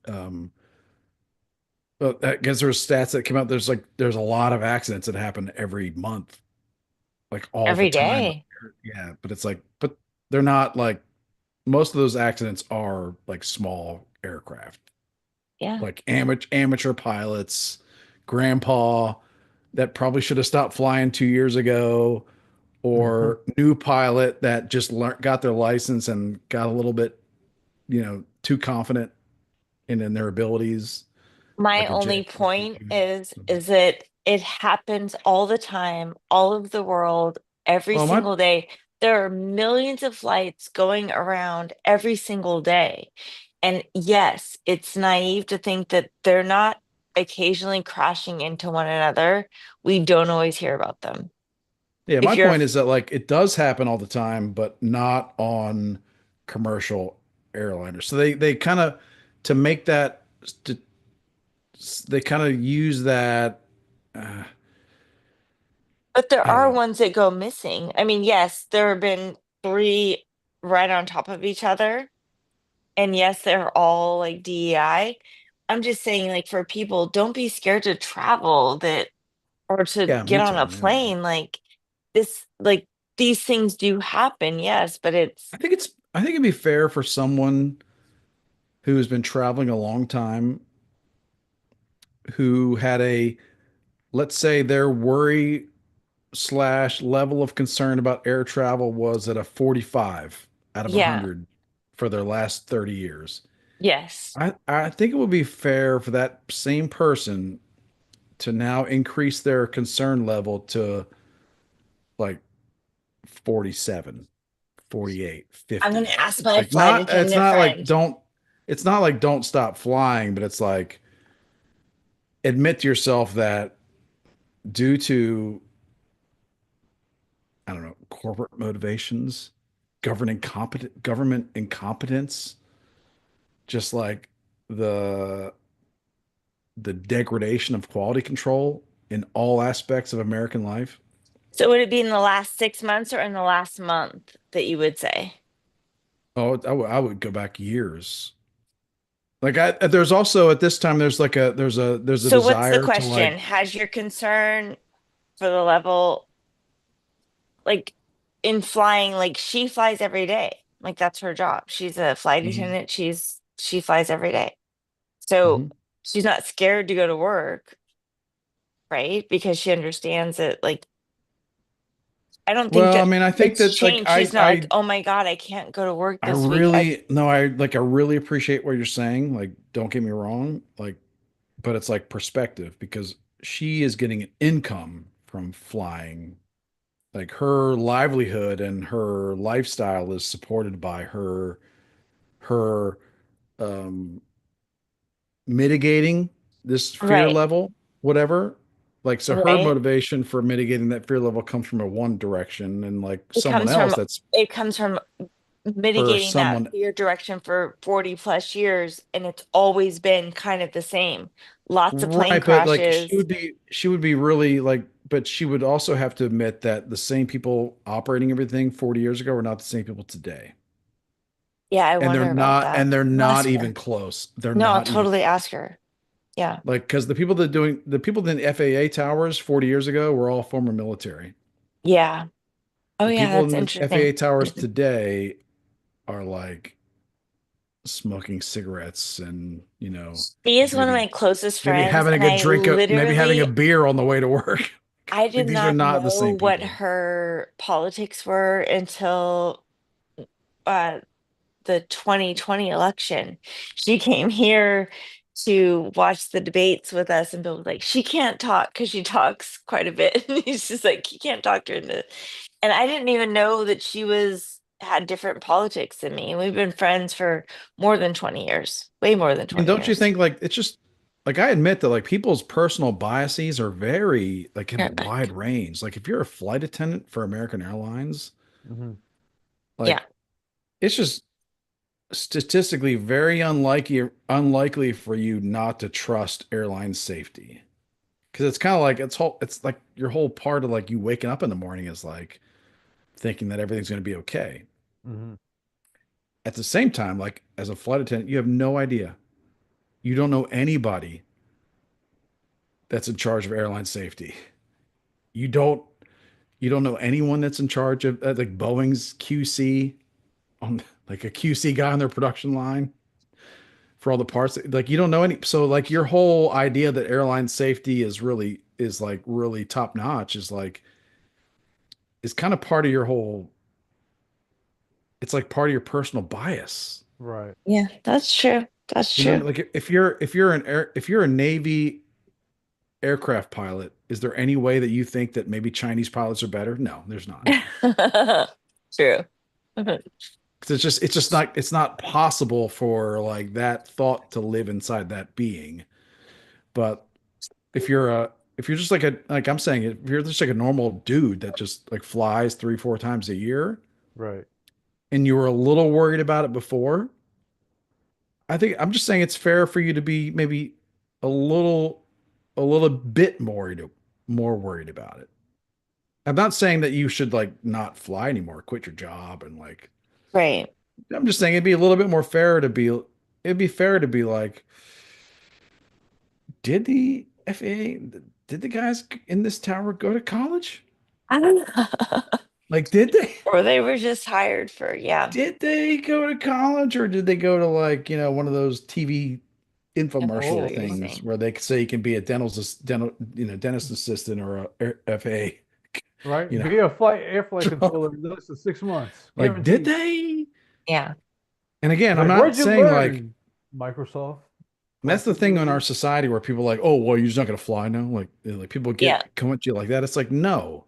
um, well, because there's stats that come out, there's a lot of accidents that happen every month, like all the Every time. day. Yeah, but it's like, but they're not like most of those accidents are like small aircraft, Yeah. like amateur pilots, grandpa that probably should have stopped flying 2 years ago, mhm. or new pilot that just got their license and got a little bit, too confident in their abilities, My like a only jet. point is that it happens all the time, all over the world, every Well, my single day. There are millions of flights going around every single day. And yes, it's naive to think that they're not occasionally crashing into one another. We don't always hear about them. Yeah, my If you're point is that like it does happen all the time, but not on commercial airliners. So they kind of to make that they kind of use that. Uh, But there I don't are know. ones that go missing. I mean, yes, there have been three right on top of each other. And yes, they're all like DEI. I'm just saying, like, for people, don't be scared to travel that or to Yeah, get me on a too. Yeah. plane. Like, these things do happen, yes, but it's I think it'd be fair for someone who has been traveling a long time, who had let's say their worry slash level of concern about air travel was at a 45 out of yeah, 100 for their last 30 years. yes. I think it would be fair for that same person to now increase their concern level to like 47, 48, I'm gonna 50. ask my Like flight it's attendant not like friend. don't stop flying, but it's like admit to yourself that due to I don't know, corporate motivations, government incompetence, just like the the degradation of quality control in all aspects of American life. So would it be in the last 6 months or in the last month that you would say? Oh, I would go back years. Like there's also at this time there's a So what's the desire to question? like Has your concern for the level like in flying, like she flies every day. Like that's her job. She's a flight Mhm, attendant. She flies every day. So mhm. she's not scared to go to work, right? Because she understands that like I don't think Well, I that mean, I think it's that like changed. She's not like, oh my God, I can't go to work I this week. really no, I really appreciate what you're saying. Like, don't get me wrong. Like, but it's like perspective because she is getting an income from flying. Like her livelihood and her lifestyle is supported by her um mitigating this fear Right, level, whatever. Like so her right. motivation for mitigating that fear level comes from a one direction and like It someone comes else from that's it comes from for mitigating that someone. fear direction for 40 plus years, and it's always been kind of the same. Lots of plane Right, but like crashes. she would be really like, but she would also have to admit that the same people operating everything 40 years ago are not the same people today. Yeah, I wonder about that. And they're I'll not ask even her. close. They're No, I'll not even totally ask her. Yeah. like because the people in FAA towers 40 years ago were all former military. Yeah. Oh, The yeah, people that's in the FAA interesting. towers today are like smoking cigarettes and, She is one of maybe my closest maybe friends, having a and good I drink of maybe having a literally, beer on the way to work. I Like did these are not not the know same what people. her politics were until uh the 2020 election. She came here to watch the debates with us, and Bill was like, she can't talk because she talks quite a bit. And he's just like, you can't talk to her into. And I didn't even know that she was had different politics than me. We've been friends for more than 20 years, way more than I mean, 20 don't you years. think like it's just like I admit that like people's personal biases are very like in a Yeah. wide range. Like if you're a flight attendant for American Airlines, Hmm. Yeah. like it's just statistically very unlikely for you not to trust airline safety. Because it's kind of like it's like your whole part of like you waking up in the morning is like thinking that everything's going to be okay. Hmm. At the same time, like as a flight attendant, you have no idea. You don't know anybody that's in charge of airline safety. You don't you don't know anyone that's in charge of like Boeing's QC on like a QC guy on their production line for all the parts. Like you don't know any. So like your whole idea that airline safety is like really top notch is kind of part of your whole. It's like part of your personal bias. Right. Yeah, that's true. That's You know, true. like if you're a Navy aircraft pilot, is there any way that you think that maybe Chinese pilots are better? No, there's not. True. 'Cause it's not possible for like that thought to live inside that being. But if you're just like I'm saying, if you're just like a normal dude that just like flies 3, 4 times a year Right. and you were a little worried about it before, I think I'm just saying it's fair for you to be maybe a little a little bit more worried about it. I'm not saying that you should like not fly anymore, quit your job and like Right. I'm just saying it'd be a little bit more fair to be it'd be fair to be like, did the FAA did the guys in this tower go to college? I don't know. Like did they? Or they were just hired for, yeah, Did they go to college or did they go to like, one of those TV I see infomercial what you're Oh, things saying. where they say you can be a dentist assistant or a FA, you right. know? Be a air flight So, controller in less than 6 months, like, did guaranteed. they? Yeah. And again, I'm Like, not where'd you saying like learn? Microsoft that's Flight the thing in our Simulator. society where people are like, oh, well, you're just not gonna fly now. Like people Yeah. come at you like that. It's like, no,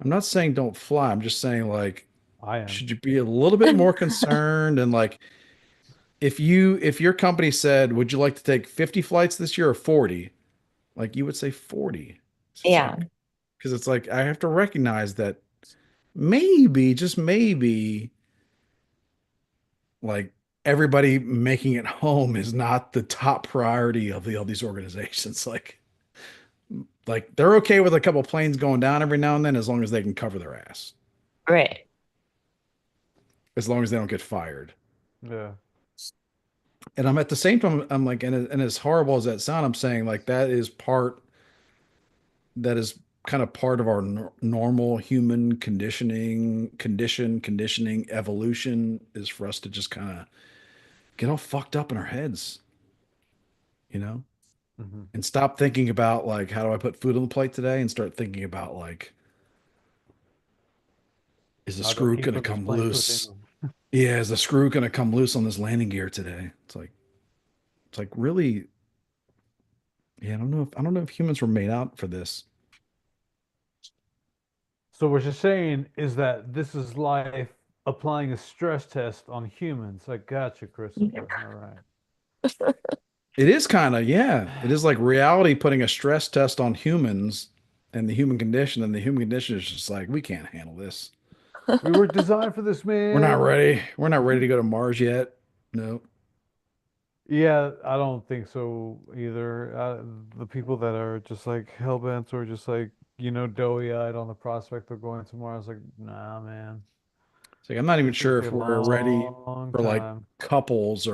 I'm not saying don't fly. I'm just saying like, I am. should you be a little bit more concerned and like if your company said, would you like to take 50 flights this year or 40? Like you would say 40. It's just Yeah. like because it's like I have to recognize that maybe, just maybe, like everybody making it home is not the top priority of all these organizations. Like they're okay with a couple planes going down every now and then as long as they can cover their ass, Right. as long as they don't get fired. Yeah. And I'm at the same time, I'm like, and as horrible as that sound, I'm saying like that is kind of part of our normal human conditioning evolution is for us to just kind of get all fucked up in our heads, you know, Hmm. and stop thinking about like how do I put food on the plate today and start thinking about like is the How do I screw keep gonna from this come plane loose? flipping? Yeah, is the screw gonna come loose on this landing gear today? It's like really, yeah, I don't know if humans were made out for this. So what you're saying is that this is life applying a stress test on humans. I got you, Christopher. All right. It is kind of, yeah. It is like reality putting a stress test on humans and the human condition is just like, we can't handle this. We were designed for this, We're not man. ready. We're not ready to go to Mars yet. No. Yeah, I don't think so either. The people that are just like hell bent or just like, doughy-eyed on the prospect of going tomorrow, I was like, nah, man. It's like I'm not even It's gonna sure take if a we're ready long for like time. couples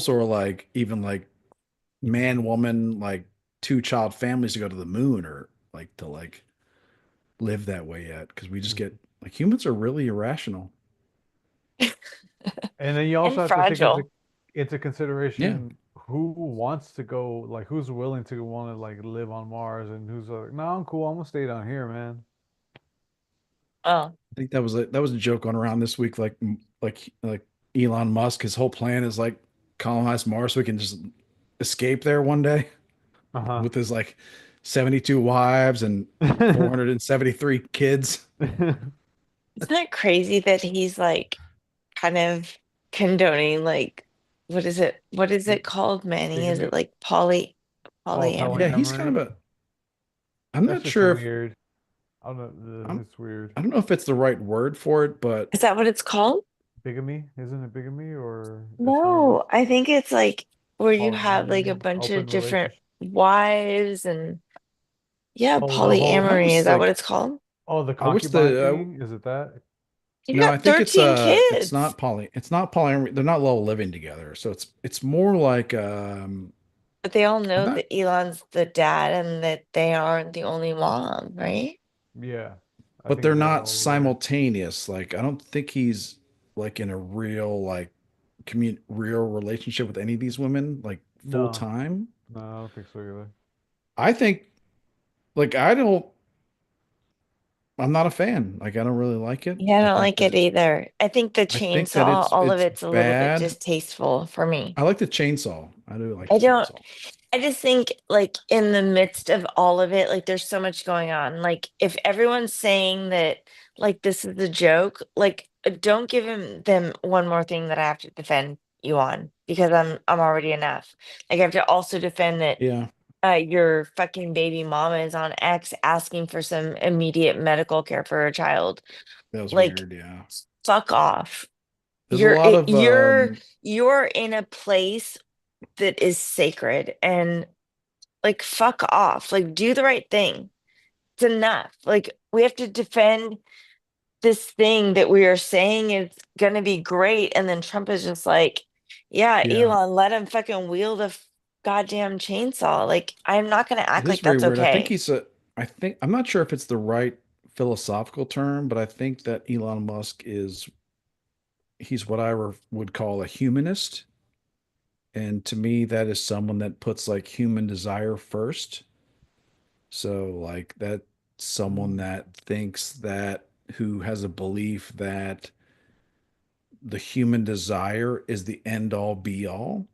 or like even like man, woman, like two child families to go to the moon or like to like live that way yet. Cause we just get Mhm. like humans are really irrational. And then you also And have to take into fragile. into Yeah. consideration who wants to go, like who's willing to want to like live on Mars and who's like, no, I'm cool, I'm gonna stay down here, man. Oh, I think that was a joke going around this week. Like Elon Musk, his whole plan is like colonize Mars so we can just escape there one day Uh-huh. with his like 72 wives and 473 kids. isn't it crazy that he's like kind of condoning like what is it called, Manny? Is it Bigamy. like Oh, Yeah, polyamory? he's kind of polyamory. a I'm That's not just sure if weird. I don't know. I'm It's weird. I don't know if it's the right word for it, but Is that what it's called? Bigamy? Isn't it bigamy or it's not like No, I think it's like where you have like a polyamory, bunch of open different relationship? wives and yeah, Oh, the whole. I polyamory. Is was that what like it's called? Oh, the I wish concubine the thing? Is it that? You no, got I think 13 it's kids, not poly they're not all living together. So it's more like but they all I'm know not that Elon's the dad and that they aren't the only mom, right? Yeah, I but think they're they're not all aware. simultaneous. Like I don't think he's like in a real like real relationship with any of these women like full No, time. no, I don't think so either. I think like I don't I'm not a fan. Like I don't really like it. Yeah, I don't like it either. I think the I think that chainsaw, all of it's it's a little bit bad. distasteful for me. I like the chainsaw. I do like I the don't, chainsaw. I just think like in the midst of all of it, like there's so much going on. Like if everyone's saying that like this is a joke, like don't give them one more thing that I have to defend you on because I'm already enough. Like I have to also defend that Yeah, your fucking baby mama is on X asking for some immediate medical care for her child. that was Like weird. Yeah. fuck off. There's a lot of You're in a place that is sacred and like fuck off. Like do the right thing. It's enough. Like we have to defend this thing that we are saying is gonna be great, and then Trump is just like, yeah, yeah. Elon, let him fucking wield a goddamn chainsaw. Like I'm not gonna It act is like very that's weird. okay. I think I'm not sure if it's the right philosophical term, but I think that Elon Musk is he's what would call a humanist. And to me, that is someone that puts like human desire first. So like that someone Mm. that thinks that who has a belief that the human desire is the end all be all.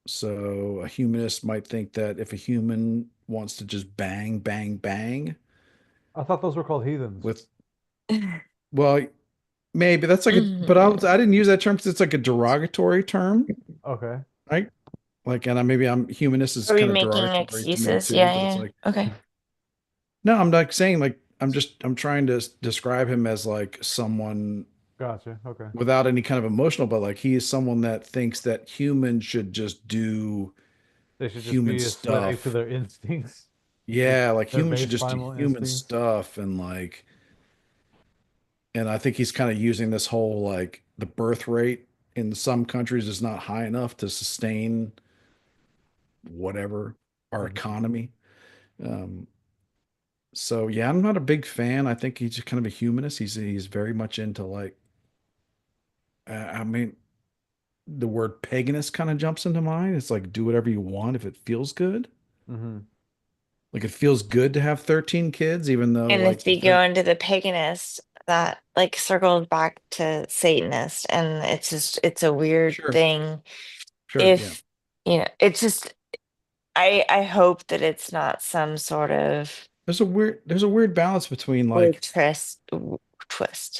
So a humanist might think that if a human wants to just bang, bang, bang I thought those were called heathens. with, well, maybe that's like a, but I didn't use that term because it's like a derogatory term, Okay, right? Like, and maybe I'm humanist is Are we kind of making derogatory to me excuses? too, Yeah, but it's yeah. like, Okay. no, I'm not saying like, I'm trying to describe him as like someone gotcha. Okay, without any kind of emotional, but like he is someone that thinks that humans should just do they should just human be a slave to stuff. their instincts, their, Yeah, like their humans should base just do primal human instincts. stuff and like and I think he's kind of using this whole like the birth rate in some countries is not high enough to sustain whatever our Mhm. economy. Um, so yeah, I'm not a big fan. I think he's just kind of a humanist. He's very much into like I mean the word paganist kind of jumps into mind. It's like do whatever you want if it feels good. Mhm. Like it feels good to have 13 kids, even though And if like the you go third into the paganist, that like circles back to Satanist, and it's just it's a weird sure, thing. sure, yeah. If it's just I hope that it's not some sort of There's a weird balance between weird like twist.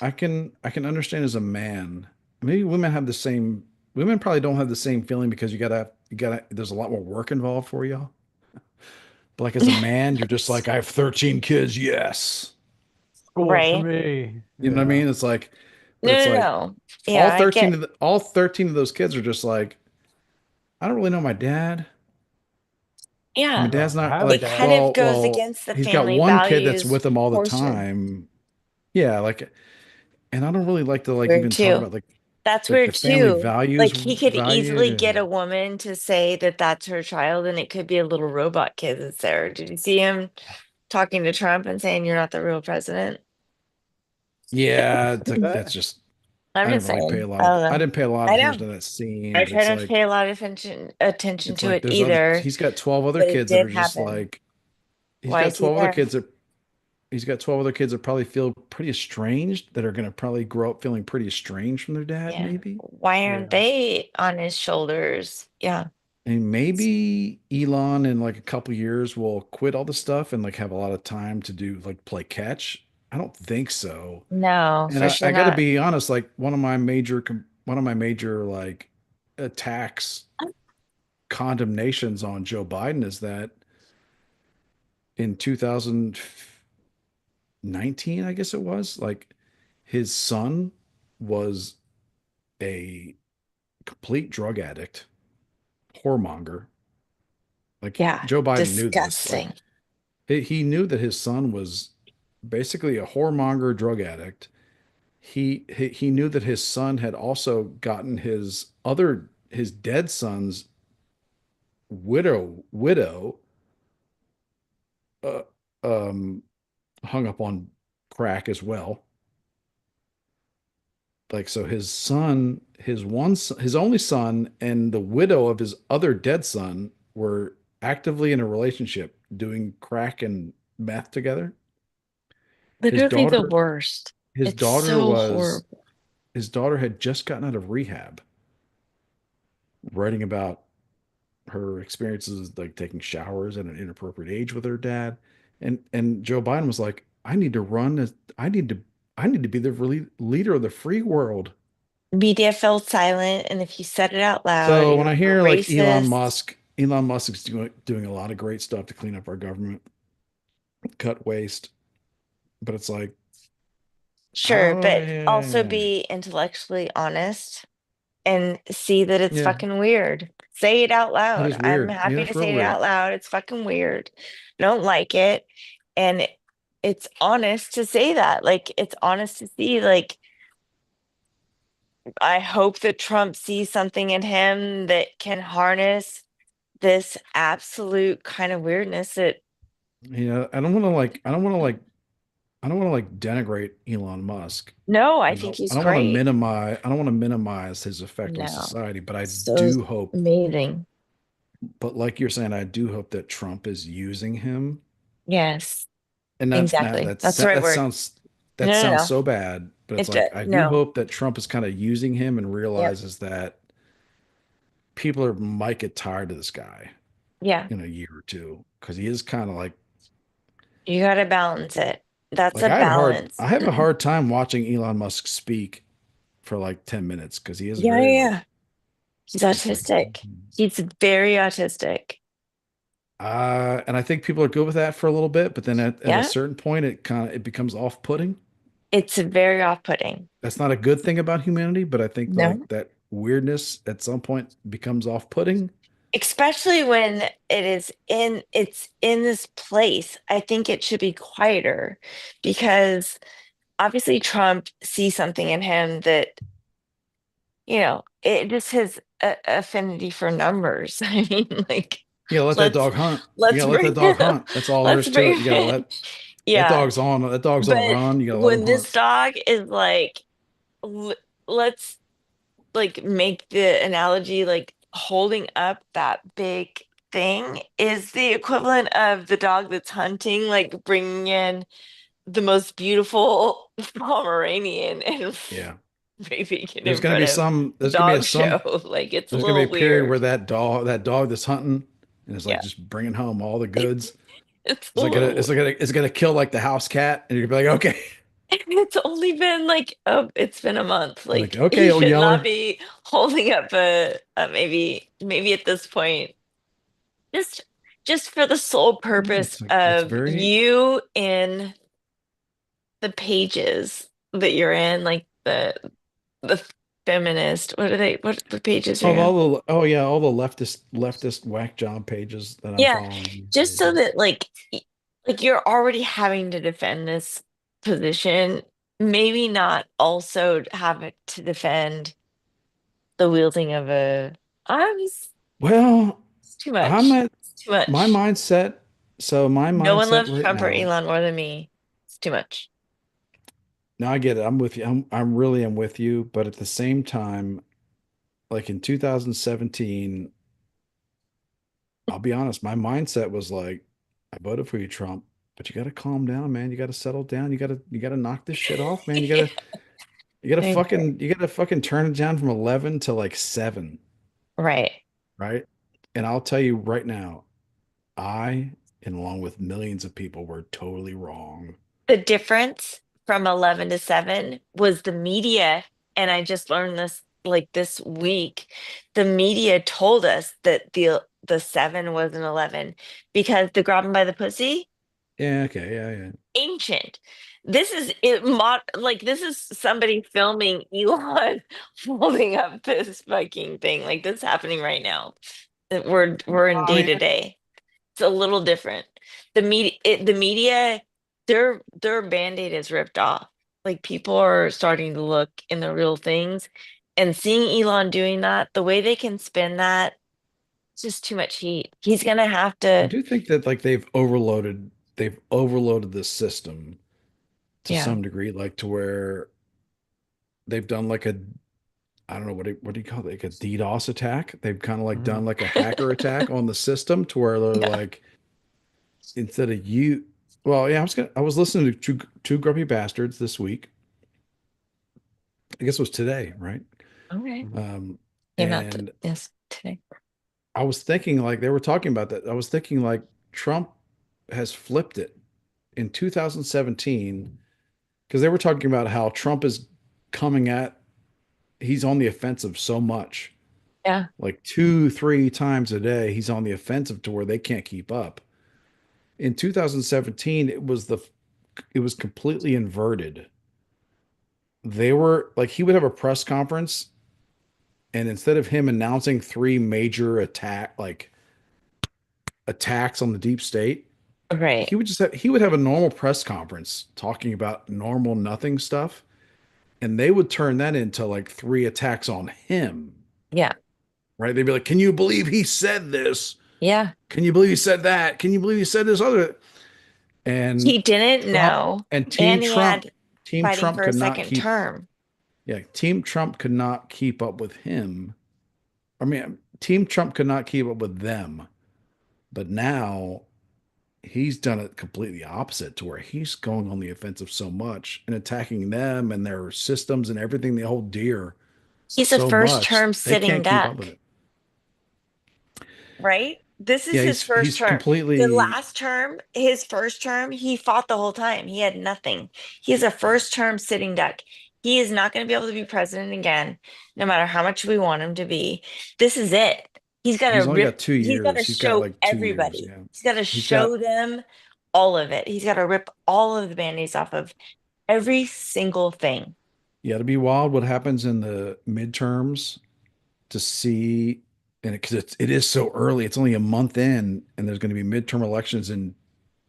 I can understand as a man. Maybe women have the same. Women probably don't have the same feeling because you gotta. There's a lot more work involved for you. But like as a man, you're just like I have 13 kids. Yes. school to right? me. You know what I Yeah. mean? It's like, but it's No, no, like no. Yeah, I get, all 13 of those kids are just like, I don't really know my dad. And my yeah. dad's No, I not have a It like, kind dad. of goes well, against the he's got family one kid that's values with him all the portion. time. Yeah, like, and I don't really like to like Weird even talk too. about That's like the weird family too. values Like he could value. easily get And a woman to say that that's her child, and it could be a little robot kid that's there. Did you see him talking to Trump and saying you're not the real president? yeah, it's like, That that's just I'm I just didn't really pay a saying. lot I of don't I know. didn't pay a lot of I attention know. to that scene, I but try not to pay a lot of attention it's to like it there's other either, he's got 12 other but it kids that are did just happen. like he's Why got is he 12 other there? kids that he's got 12 other kids that probably feel pretty estranged that are going to probably grow up feeling pretty estranged from their dad Yeah. maybe. Why aren't yeah. they on his shoulders? Yeah. And maybe Elon in like a couple years will quit all the stuff and like have a lot of time to do like play catch. I don't think so. No, And for I sure got to not. be honest, like one of my major like attacks, condemnations on Joe Biden is that in 2019, I guess it was, like his son was a complete drug addict, whoremonger. Like Yeah. Joe Biden knew this. Like Disgusting. he knew that his son was basically a whoremonger drug addict. He knew that his son had also gotten his dead son's widow uh, um hung up on crack as well. Like so his son, his only son and the widow of his other dead son were actively in a relationship doing crack and meth together. His Literally the daughter worst. his It's daughter so was horrible. his daughter had just gotten out of rehab, writing about her experiences like taking showers at an inappropriate age with her dad. And Joe Biden was like, I need to be the leader of the free world. Media fell silent, and if you said it out loud, So when you're I a hear like racist. Elon Musk is doing a lot of great stuff to clean up our government, cut waste, but it's like, Sure, oh but also yeah, be intellectually honest and see that it's yeah, fucking weird. Say it out that loud. is I'm weird. Yeah, happy to that's real say it weird. out loud. It's fucking weird. I don't like it. And it's honest to say that. Like, it's honest to see, like, I hope that Trump sees something in him that can harness this absolute kind of weirdness that, Yeah, I don't want to like denigrate Elon Musk. no, I think I he's don't want to great. minimize his effect on No, society, but I so do hope, amazing. but like you're saying, I do hope that Trump is using him. Yes, And exactly. That's the right word. No, that no, sounds no. so bad, but it's like I do No. hope that Trump is kind of using him and Yep. realizes that might get tired of this guy Yeah. in a year or two because he is kind of You got to balance it. That's like a balance. I have a hard time watching Elon Musk speak for like 10 minutes because he is Yeah, yeah, very like yeah. He's it's like autistic. He's very autistic. and I think people are good with that for a little bit, but then at a Yeah. certain point it becomes off-putting. It's very off-putting. That's not a good thing about humanity, but I think No. like that weirdness at some point becomes off-putting. Especially when it's in this place. I think it should be quieter because obviously Trump sees something in him that, it just his affinity for numbers. I mean, like, You gotta let that let's dog hunt. You let's gotta let that bring dog hunt. That's all there let's is to it. bring You gotta let yeah. that dog's on a But run. You gotta let him when hunt. this dog is like, let's like make the analogy like holding up that big thing is the equivalent of the dog that's hunting, like bringing in the most beautiful Pomeranian and Yeah. raping it in front of the There's gonna be a dog some show. Like it's a there's gonna be a little period where weird. that dog that's hunting and is like Yeah, just bringing home all the goods. it's a little. It's gonna kill like the house cat, and you're gonna be like, okay, It's only been like, oh, it's been a month. like Like okay, you old should not yeller. be holding up maybe at this point, just just for the sole Yeah, purpose it's like of you in the pages that you're in, like the feminist. What are they? What the pages are Oh, you on? all the leftist whack job pages that I'm Yeah, following. just so that like you're already having to defend this position, maybe not also have it to defend the wielding of a arms. Well, It's too I'm much. at It's too my much. mindset. So my No one mindset loves right Trump or now. Elon more than me. It's too much. Now I get it. I'm with you. I'm really am with you. But at the same time, like in 2017, I'll be honest, my mindset was like, I voted for you, Trump, but you got to calm down, man. You got to settle down. You got to knock this shit off, man. I- You got to fucking turn it down from 11 to like 7, Right. right? And I'll tell you right now, I, and along with millions of people, were totally wrong. The difference from 11 to 7 was the media, and I just learned this like this week. The media told us that the 7 was an 11 because the grab 'em by the pussy, Yeah, okay, yeah, yeah. ancient. This is it like this is somebody filming Elon holding up this fucking thing. Like this is happening right now. We're in I day mean, to day. It's a little different. The media, their band-aid is ripped off. Like people are starting to look in the real things, and seeing Elon doing that, the way they can spin that, it's just too much heat. He's gonna have I to, do think that like they've overloaded the system to yeah. some degree, like to where they've done like a I don't know what do you call it, like a DDoS attack. They've kind of like Hmm. done like a hacker attack on the system to where they're Yeah. like instead of you, well, yeah, I was listening to two grumpy bastards this week. I guess it was today, right? Okay. Hmm. Um, Came out and yes today. I was thinking like they were talking about that. I was thinking like Trump has flipped it in 2017 because they were talking about how Trump is coming at he's on the offensive so much. Yeah. Like 2, 3 times a day, he's on the offensive to where they can't keep up. In 2017, it was completely inverted. They were like he would have a press conference, and instead of him announcing three major attacks on the deep state, Right. he would have a normal press conference talking about normal nothing stuff, and they would turn that into like three attacks on him. Yeah. Right? They'd be like, "Can you believe he said this? Yeah. Can you believe he said that? Can you believe he said this other?" And He didn't Trump know, and and he had Team fighting Trump for a could not second keep, term. yeah, Team Trump could not keep up with him. I mean, Team Trump could not keep up with them. But now he's done it completely opposite to where he's going on the offensive so much and attacking them and their systems and everything they hold dear He's a so first much term they sitting can't keep up with duck. it. Right? This is Yeah, his first he's term. The completely last term, his first term, he fought the whole time. He had nothing. He's a first term sitting duck. He is not going to be able to be president again, no matter how much we want him to be. This is it. he's only got two He's got to years. He's got show like 2 years. everybody. Yeah. He's got to He's show got them all of it. He's got to rip all of the band-aids off of every single thing. yeah, to be wild what happens in the midterms to see and because it is so early. It's only a month in, and there's going to be midterm elections in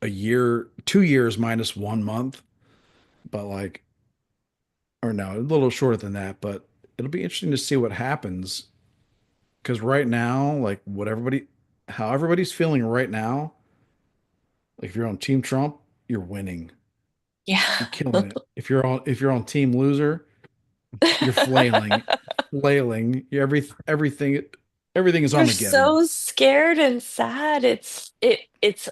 a year, 2 years minus 1 month. But like, or no, a little shorter than that. But it'll be interesting to see what happens because right now, like how everybody's feeling right now, like if you're on Team Trump, you're winning, Yeah. you're killing it. If you're on Team Loser, you're flailing. Everything is You're Armageddon. so scared and sad. But It's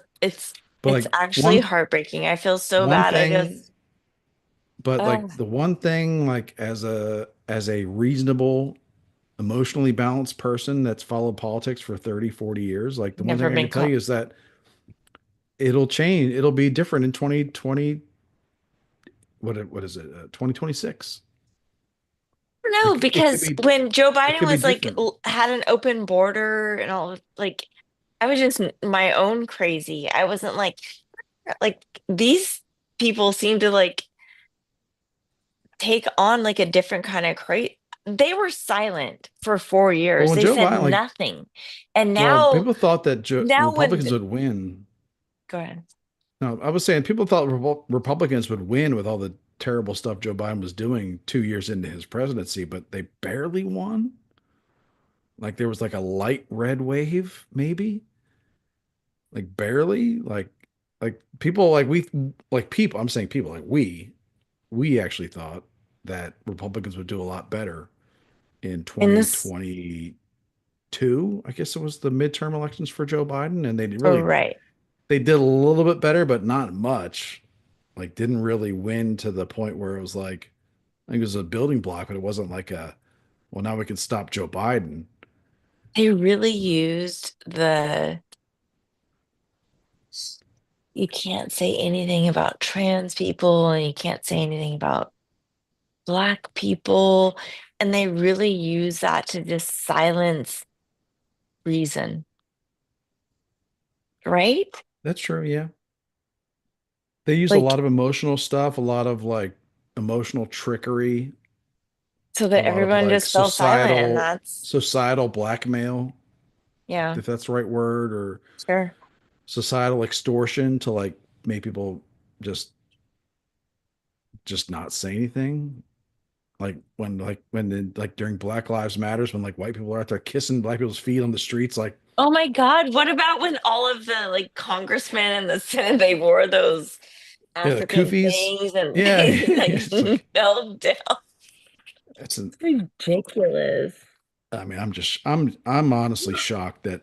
like actually heartbreaking. I feel so one bad. I thing, just but oh, like the one thing, like as a reasonable, emotionally balanced person that's followed politics for 30, 40 years, like the one never thing I been can tell caught. you is that it'll change. It'll be different in 2020. What is it? 2026. No, because when Joe It Biden could be was like different. had an open border and all like I was just my own crazy. I wasn't like these people seem to like. take on like a different kind of crazy. They were silent for four Well, years. when They Joe said Biden, like, nothing. And well, now, people thought that now when, Republicans would win. go ahead. No, I was saying people thought Republicans would win with all the terrible stuff Joe Biden was doing 2 years into his presidency, but they barely won. Like there was like a light red wave, maybe, like barely, like people like we like people. I'm saying people like we actually thought that Republicans would do a lot better in In this, 2022. I guess it was the midterm elections for Joe Biden, and oh, right. they did a little bit better, but not much. Like didn't really win to the point where it was like I think it was a building block, but it wasn't like a well now we can stop Joe Biden. They really used you can't say anything about trans people and you can't say anything about Black people. And they really use that to just silence reason, right? That's true, yeah. They use a Like, lot of emotional stuff, a lot of like emotional trickery, so a that lot of everyone like just fell silent. And that's, societal blackmail, yeah, if that's the right word, or sure. societal extortion to like make people just not say anything. Like during Black Lives Matters when like white people are out there kissing black people's feet on the streets, like Oh my God. What about when all of the like congressmen and the Senate, they wore those yeah, the African koofies. things and Yeah, they like it's like knelt down? it's an It's ridiculous. I mean, I'm honestly shocked that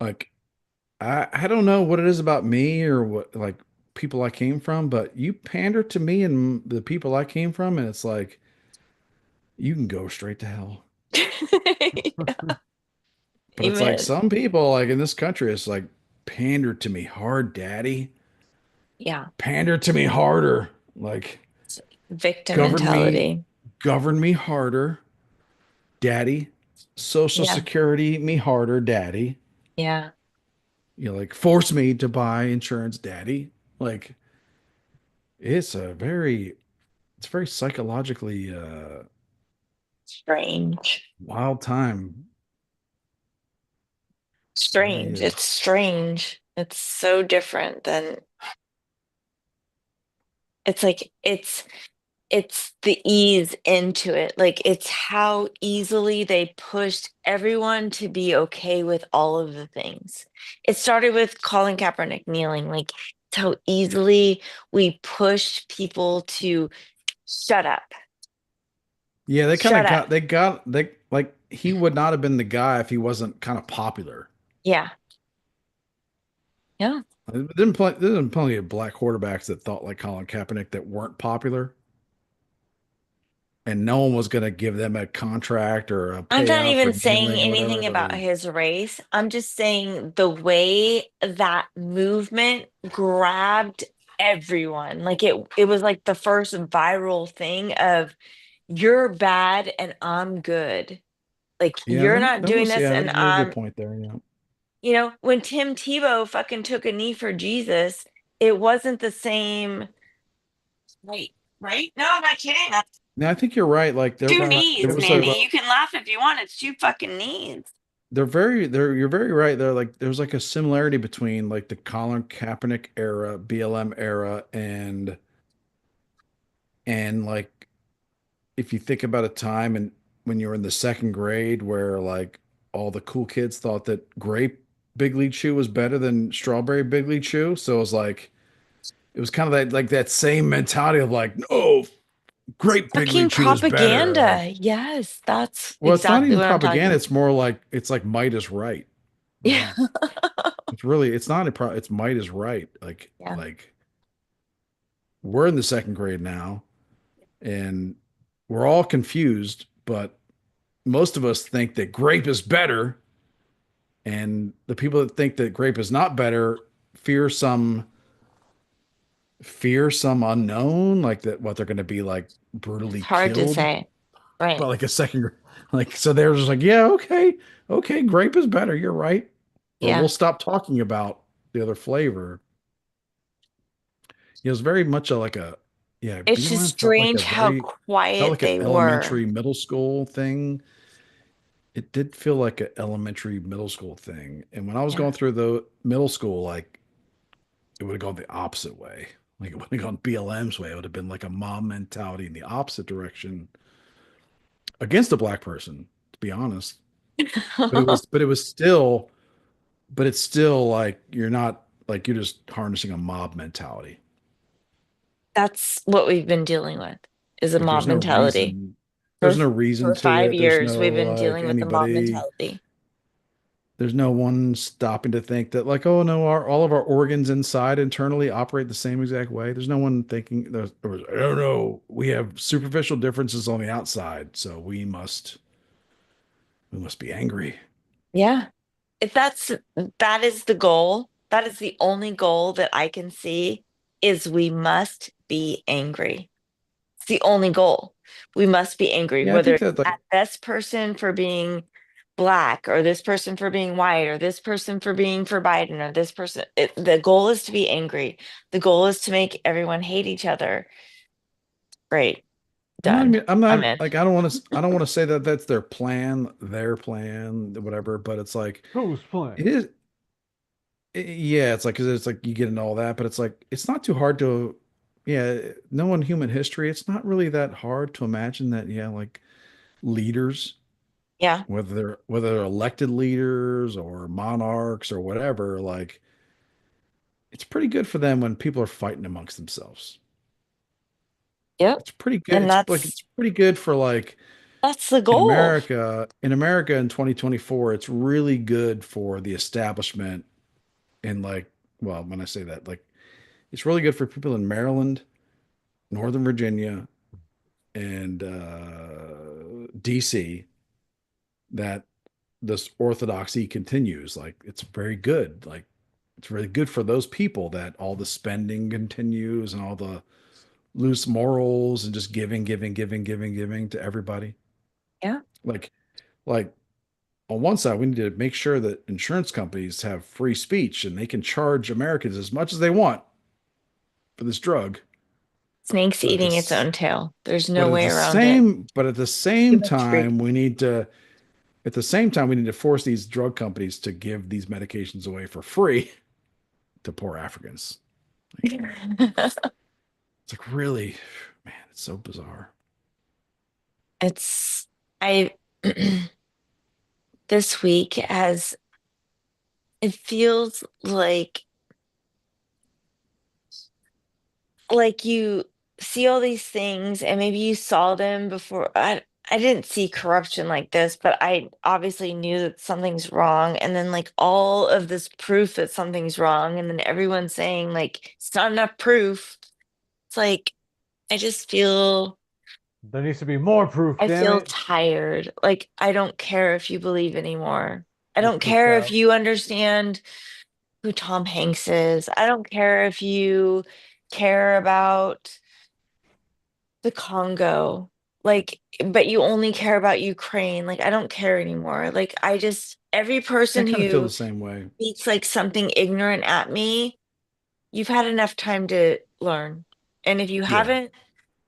like I don't know what it is about me or what like people I came from, but you pander to me and the people I came from, and it's like you can go straight to hell. But it's like Amen. some people like in this country, it's like pander to me hard, daddy. Yeah. Pander to me harder. Like Victim govern me, mentality. govern me harder, daddy. Social Yeah. security me harder, daddy. Yeah. You know, like force me to buy insurance, daddy. Like it's a very it's very psychologically Strange. wild time. It really Strange. is. It's strange. It's so different than it's like it's the ease into it. Like it's how easily they pushed everyone to be okay with all of the things. It started with Colin Kaepernick kneeling. Like it's how easily we pushed people to shut up. Yeah, they kind Shut of up. they like he would not have been the guy if he wasn't kind of popular. Yeah. Yeah. There's been plenty of black quarterbacks that thought like Colin Kaepernick that weren't popular, and no one was going to give them a contract or a I'm not payout for even saying kneeling or whatever. anything about his race. I'm just saying the way that movement grabbed everyone. Like it was like the first viral thing of you're bad and I'm good. Like Yeah, you're not doing this that and was a really good I'm, point there. Yeah. when Tim Tebow fucking took a knee for Jesus, it wasn't the same. Wait, right? No, I'm not kidding. That's Now I think you're right. Like two there knees, was Mandy. You can laugh if you want. It's two fucking knees. they're you're very right. They're like there's like a similarity between like the Colin Kaepernick era, BLM era, and like if you think about a time and when you were in the second grade where like all the cool kids thought that grape Big League Chew was better than strawberry Big League Chew. So it was like it was kind of that like that same mentality of like, no, grape Big Fucking League Chew is better. Like, propaganda. Yes, that's well, it's not exactly even what I'm propaganda. talking. It's more like it's like might is right. Yeah. Like it's really it's not it's might is right. Yeah. Like we're in the second grade now and we're all confused, but most of us think that grape is better, and the people that think that grape is not better fear some unknown, like that what they're going to be like It's brutally hard to killed say. Right. by like a second, like so they're just like, yeah, okay, okay, grape is better. You're right, or we'll Yeah. stop talking about the other flavor. It was very much a, like a yeah, It's just BLM strange how felt quiet like an they were. elementary middle school thing. It did feel like an elementary middle school thing. And when I was Yeah. going through the middle school, like it would have gone the opposite way. Like it wouldn't have gone BLM's way. It would have been like a mob mentality in the opposite direction against a black person, to be honest. But it was still, but it's still like you're not like you're just harnessing a mob mentality. That's what we've been dealing with is a Like mob mentality. there's no reason For to five it. There's years, no we've been like dealing with the mob anybody, mentality. there's no one stopping to think that like, oh no, all of our organs inside internally operate the same exact way. There's no one thinking I don't know, we have superficial differences on the outside, so we must be angry. Yeah. If that is the goal, that is the only goal that I can see is we must be angry. It's the only goal. We must be angry, Yeah, I whether think it's that like at this person for being black or this person for being white or this person for being for Biden or this person. The goal is to be angry. The goal is to make everyone hate each other. Great. Done. I'm I'm not in. like I don't want to say that that's their plan, whatever, but it's like Who's it playing? is yeah, it's like 'cause it's like you get into all that, but it's like it's not too hard to yeah, knowing human history, it's not really that hard to imagine that yeah, like leaders, Yeah. whether they're elected leaders or monarchs or whatever, like it's pretty good for them when people are fighting amongst themselves. Yep. It's pretty good. And It's pretty good for like that's the goal. In America in 2024, it's really good for the establishment and like, well, when I say that, like it's really good for people in Maryland, Northern Virginia, and DC that this orthodoxy continues. Like it's very good. Like it's really good for those people that all the spending continues and all the loose morals and just giving to everybody. Yeah. Like like on one side, we need to make sure that insurance companies have free speech and they can charge Americans as much as they want for this drug. Snake's But at eating its this, own tail. There's no way around it. but at the Too same much greed. time, we need to force these drug companies to give these medications away for free to poor Africans. Like, it's like really, man, it's so bizarre. It's I this week has it feels like you see all these things and maybe you saw them before. I didn't see corruption like this, but I obviously knew that something's wrong. And then like all of this proof that something's wrong, and then everyone saying like it's not enough proof. It's like I just feel There needs to be more proof, I damn feel it. tired. Like I don't care if you believe anymore. I It's don't pooped care if out. you understand who Tom Hanks is. I don't care if you care about the Congo. Like, but you only care about Ukraine. Like, I don't care anymore. Like, I just, every I person kind of feel the who same way. speaks like something ignorant at me, you've had enough time to learn. And if you Yeah. haven't,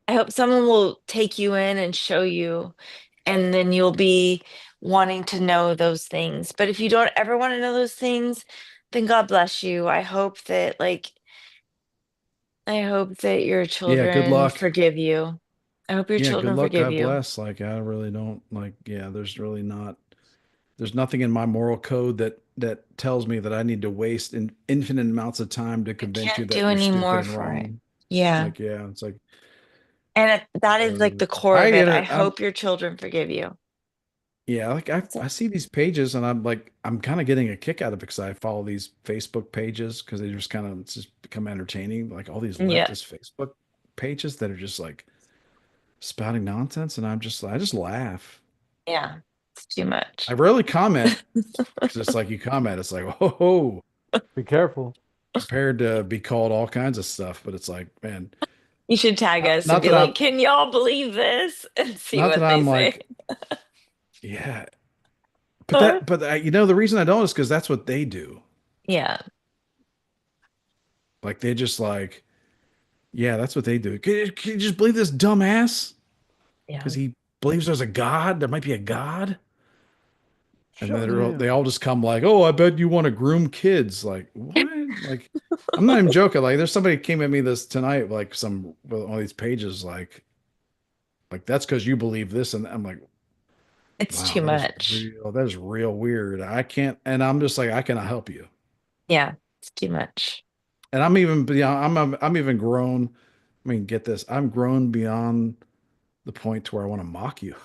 I hope someone will take you in and show you, and then you'll be wanting to know those things. But if you don't ever want to know those things, then God bless you. I hope that your Yeah. Good children luck. forgive you. I hope your Yeah. Good children luck. forgive God you. bless. Like, I really don't like, yeah, there's nothing in my moral code that tells me that I need to waste infinite amounts of time to You convince you can't that do you're any stupid more and for it. wrong. Yeah. Like, yeah, it's like And that is like the core I of it. get I it. hope your children forgive you. Yeah, like That's I it. see these pages and I'm like I'm kind of getting a kick out of it because I follow these Facebook pages because they just kind of it's just become entertaining. Like all these Yeah. leftist Facebook pages that are just like spouting nonsense, and I just laugh. Yeah. It's too I much. rarely comment because it's like you comment, it's like oh, Be careful. prepared to be called all kinds of stuff, but it's like man, You should tag us and not be that like, can y'all believe this? And see not that what they I'm say. like yeah, Huh? but you know the reason I don't is because that's what they do. Yeah. Like they just like Yeah, that's what they do. Can you just believe this dumbass? Yeah. Because he believes there's a God. There might be a God. And Show then they him. all just come like, "Oh, I bet you want to groom kids." Like, what? Like, I'm not even joking. Like, there's somebody came at me this tonight, like some one of these pages, like that's because you believe this, and I'm like, It's wow, too much. that is real weird. I can't, and I'm just like, I cannot help you. Yeah, it's too much. And I'm even beyond. I'm even grown. I mean, get this. I'm grown beyond the point to where I want to mock you.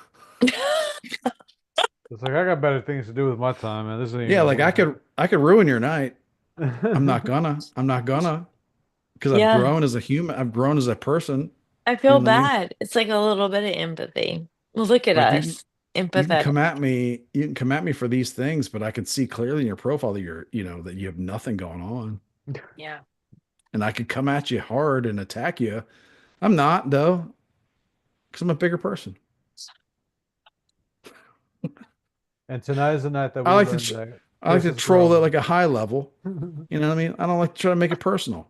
It's like I got better things to do with my time, man. This ain't Yeah, even like worth I could ruin your night. it. I'm not gonna, because I've Yeah, grown as a human. I've grown as a person. I You feel know what I mean? bad. It's like a little bit of empathy. Well, look at Like us, you can empathetic. come at me, you can come at me for these things, but I can see clearly in your profile that that you have nothing going on. Yeah. And I could come at you hard and attack you. I'm not though, because I'm a bigger person. And tonight is the night that I we like to learned that I like Chris to is troll at grown. like a high level. You know what I mean? I don't like to try to make it personal.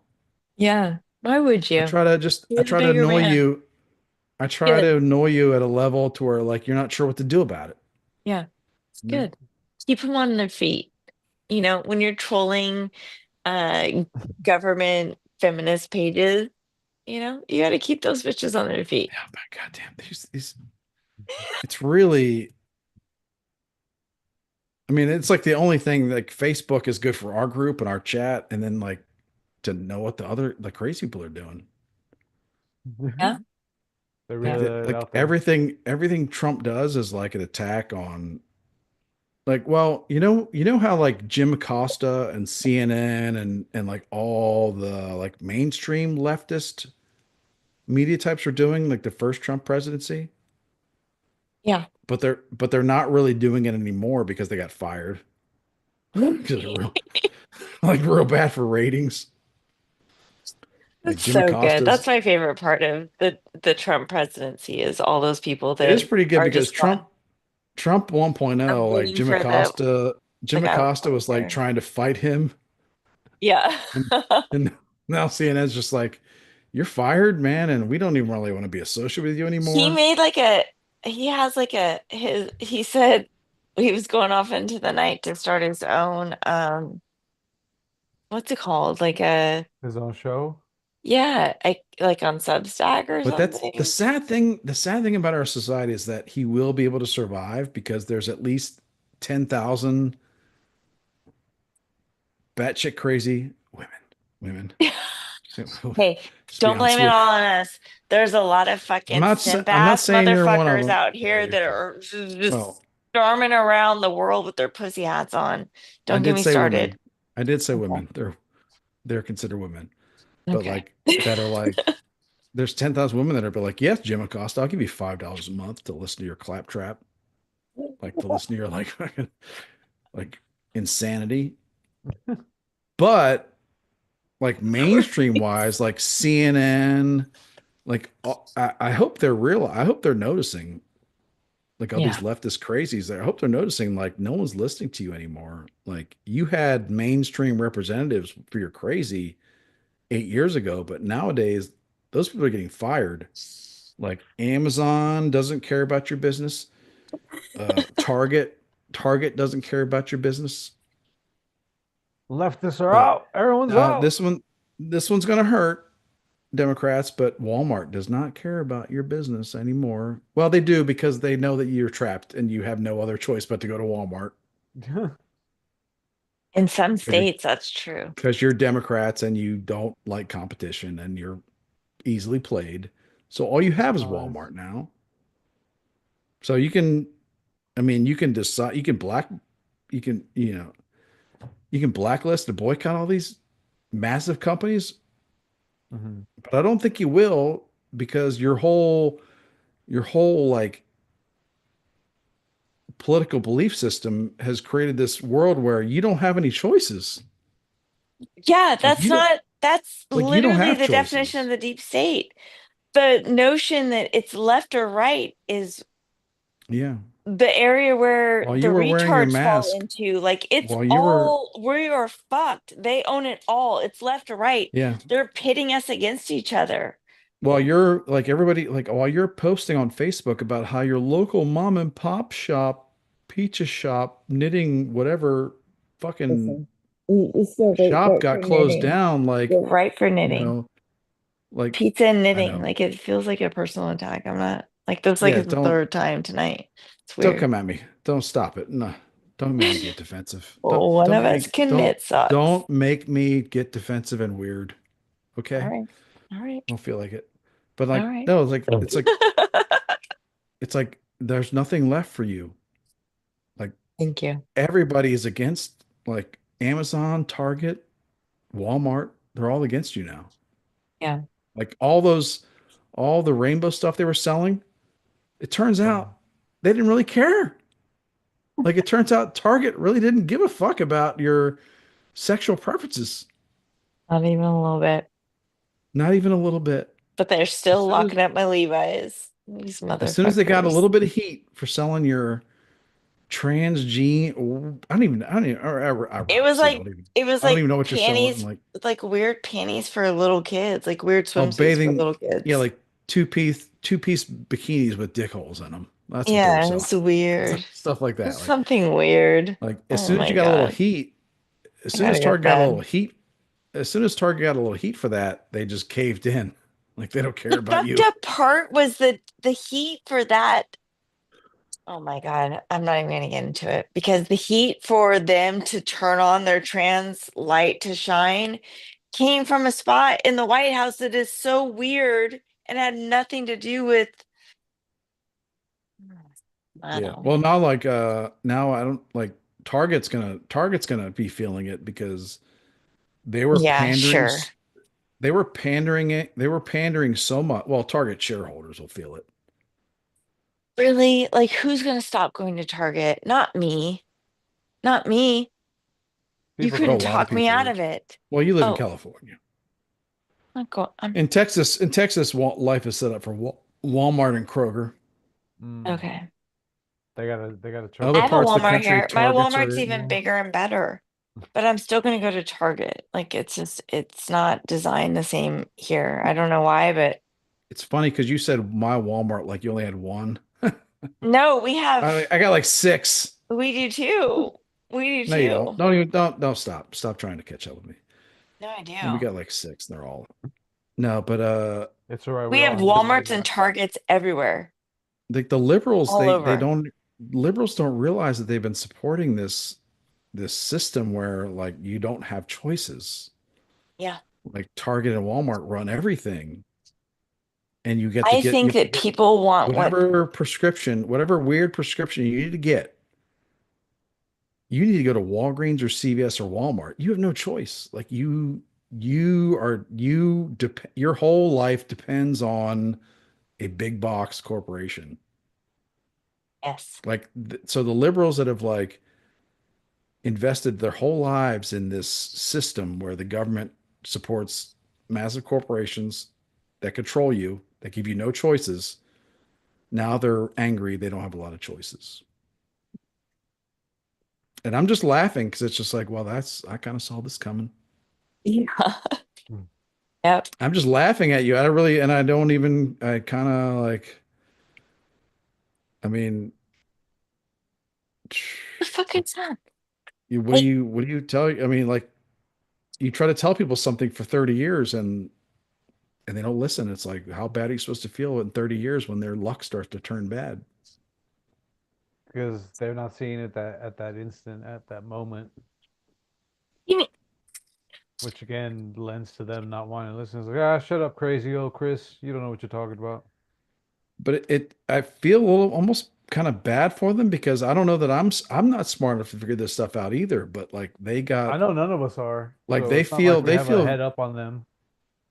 Yeah. Why would you? I You're the try to bigger annoy man. you. I try Good. to annoy you at a level to where like you're not sure what to do about it. Yeah. It's You know? good. Keep them on their feet. When you're trolling uh government feminist pages, you got to keep those bitches on their feet. Yeah, but goddamn, these it's really I mean, it's like the only thing like Facebook is good for our group and our chat, and then like to know what the crazy people are doing. Yeah. They Like Yeah. really let it like out there. everything Trump does is like an attack on like well, you know how like Jim Acosta and CNN and like all the like mainstream leftist media types are doing like the first Trump presidency, Yeah. but they're not really doing it anymore because they got fired because they're real like real bad for ratings. Like That's Jim so good. That's Acosta's my favorite part of the Trump presidency is all those people it is that pretty good are because just gone. Trump I'm 1.0 like rooting for the Jim guy with Acosta long was like hair. trying to fight him Yeah. and and now CNN's just like you're fired, man, and we don't even really want to be associated with you He anymore. made he has he said he was going off into the night to start his own, what's it called? His own show. Yeah, like on Substack or But that's something. the sad thing about our society is that he will be able to survive because there's at least 10,000 batshit crazy women. Hey, Just be don't blame honest it with all on us. There's a lot of fucking simp I'm not ass saying you're one of motherfuckers them. out Yeah, here you're that fine. are just Well, storming around the world with their pussy hats on. I Don't get did me say started. women. I did say Okay. women. They're considered women, but Okay. like that are like there's 10,000 women that are but like yes, Jim Acosta, I'll give you $5 a month to listen to your claptrap, like to listen to your like like insanity. But like mainstream wise, like CNN, like I hope they're real. I hope they're noticing like all these Yeah. leftist crazies. I hope they're noticing like no one's listening to you anymore. Like you had mainstream representatives for your crazy 8 years ago, but nowadays those people are getting fired. Like Amazon doesn't care about your business. Target doesn't care about your business. Leftists are Uh, out. Everyone's out. this one's gonna hurt Democrats, but Walmart does not care about your business anymore. Well, they do because they know that you're trapped and you have no other choice but to go to Walmart In some because you're states, that's true. Democrats and you don't like competition and you're easily played. So all you have is Nice. Walmart now. So you can, I mean, you can decide, you can, you can blacklist and boycott all these massive companies, Hmm. but I don't think you will because your whole like political belief system has created this world where you don't have any choices. Yeah, Like you don't that's you don't literally have the definition of choices. the deep state. The notion that it's left or right is Yeah. The area where While the you were wearing your retards fall mask, into, like it's while you were, all, we are fucked. They own it all. It's left or right. yeah, They're pitting us against each other. while you're like everybody, like while you're posting on Facebook about how your local mom and pop shop, pizza shop, knitting, whatever fucking Listen, you still shop vote got for closed knitting. down, like, You're right for you knitting. know, like, Pizza and I knitting. know. Like it feels like a personal attack. I'm not like that's like Yeah, the third time tonight. It's don't weird. come at me. Don't stop it. No, don't make me get defensive. Don't Well, one don't of make us me can don't knit socks. don't make me get defensive and weird. All Okay? right. All right. I don't feel like it. But All like, right. no, it's like there's nothing left for you. Like Thank you. everybody is against like Amazon, Target, Walmart. They're all against you now. Yeah. Like all the rainbow stuff they were selling, it turns Gone. out they didn't really care. Like it turns out Target really didn't give a fuck about your sexual preferences. Not even a little bit. Not even a little bit. But they're As still soon as locking up my Levi's. These as soon as they got a motherfuckers. little bit of heat for selling your trans gene, I don't even, or I It was honestly like don't even, it was I don't like even know what you're selling. panties, Like, like weird panties for little kids, like weird oh, swimsuits for bathing, little yeah, kids. like two piece bikinis with dick holes in them. That's what they were Yeah, selling. it's weird. Stuff like that. It's something weird. Like as Oh soon as my you got a little God. heat, as I soon as gotta go to Target got a little bed. heat, as soon as Target got a little heat for that, they just caved in. Like they don't care The about fucked you. up part was the heat for that. Oh my God, I'm not even gonna get into it because the heat for them to turn on their trans light to shine came from a spot in the White House that is so weird and had nothing to do with, I Yeah. don't Well, now like now I don't like Target's gonna be feeling it because they were yeah, pandering sure. they were pandering so much. Well, Target shareholders will feel it. Really? Like who's gonna stop going to Target? Not me. Not me. You People But a couldn't do. lot of talk me people out are. of it. Well, you live in Oh, California. I'm In Texas, life is set up for Walmart and Kroger. Mm. okay. They gotta choke I Other them have a out. parts of the Walmart country, here. My Targets Walmart's are even more. bigger and better, but I'm still going to go to Target. Like it's just, it's not designed the same here. I don't know why, but It's funny because you said my Walmart like you only had one. no, we have, I got like six. we do too. We do No, you don't. too. Don't stop. Stop trying to catch up with me. No, I And we do. got like six. They're all no, but It's all right. We We have all have one Walmarts and neighbor. Targets everywhere, like the liberals, all they over. don't liberals don't realize that they've been supporting this system where like you don't have choices. Yeah. Like Target and Walmart run everything, and I you think have to that get people want what, whatever weird prescription you need to get. You need to go to Walgreens or CVS or Walmart. You have no choice. Like your whole life depends on a big box corporation. yes. So the liberals that have like invested their whole lives in this system where the government supports massive corporations that control you, that give you no choices. Now they're angry. They don't have a lot of choices. And I'm just laughing because it's just like, well, I kind of saw this coming. Yeah. Mm. Yep. I'm just laughing at you. I really, and I don't even, I kind of like, I mean, The fuck is that? Like, what do you tell? I mean, like, you try to tell people something for 30 years and they don't listen. It's like, how bad are you supposed to feel in 30 years when their luck starts to turn bad? Because they're not seeing it that at that instant, at that moment, you mean, which again lends to them not wanting to listen. It's like, ah, shut up, crazy old Chris. You don't know what you're talking about. But I feel a little almost kind of bad for them because I don't know that I'm not smart enough to figure this stuff out either. But like I know none of us are, like so it's not like we they have a feel head up on them.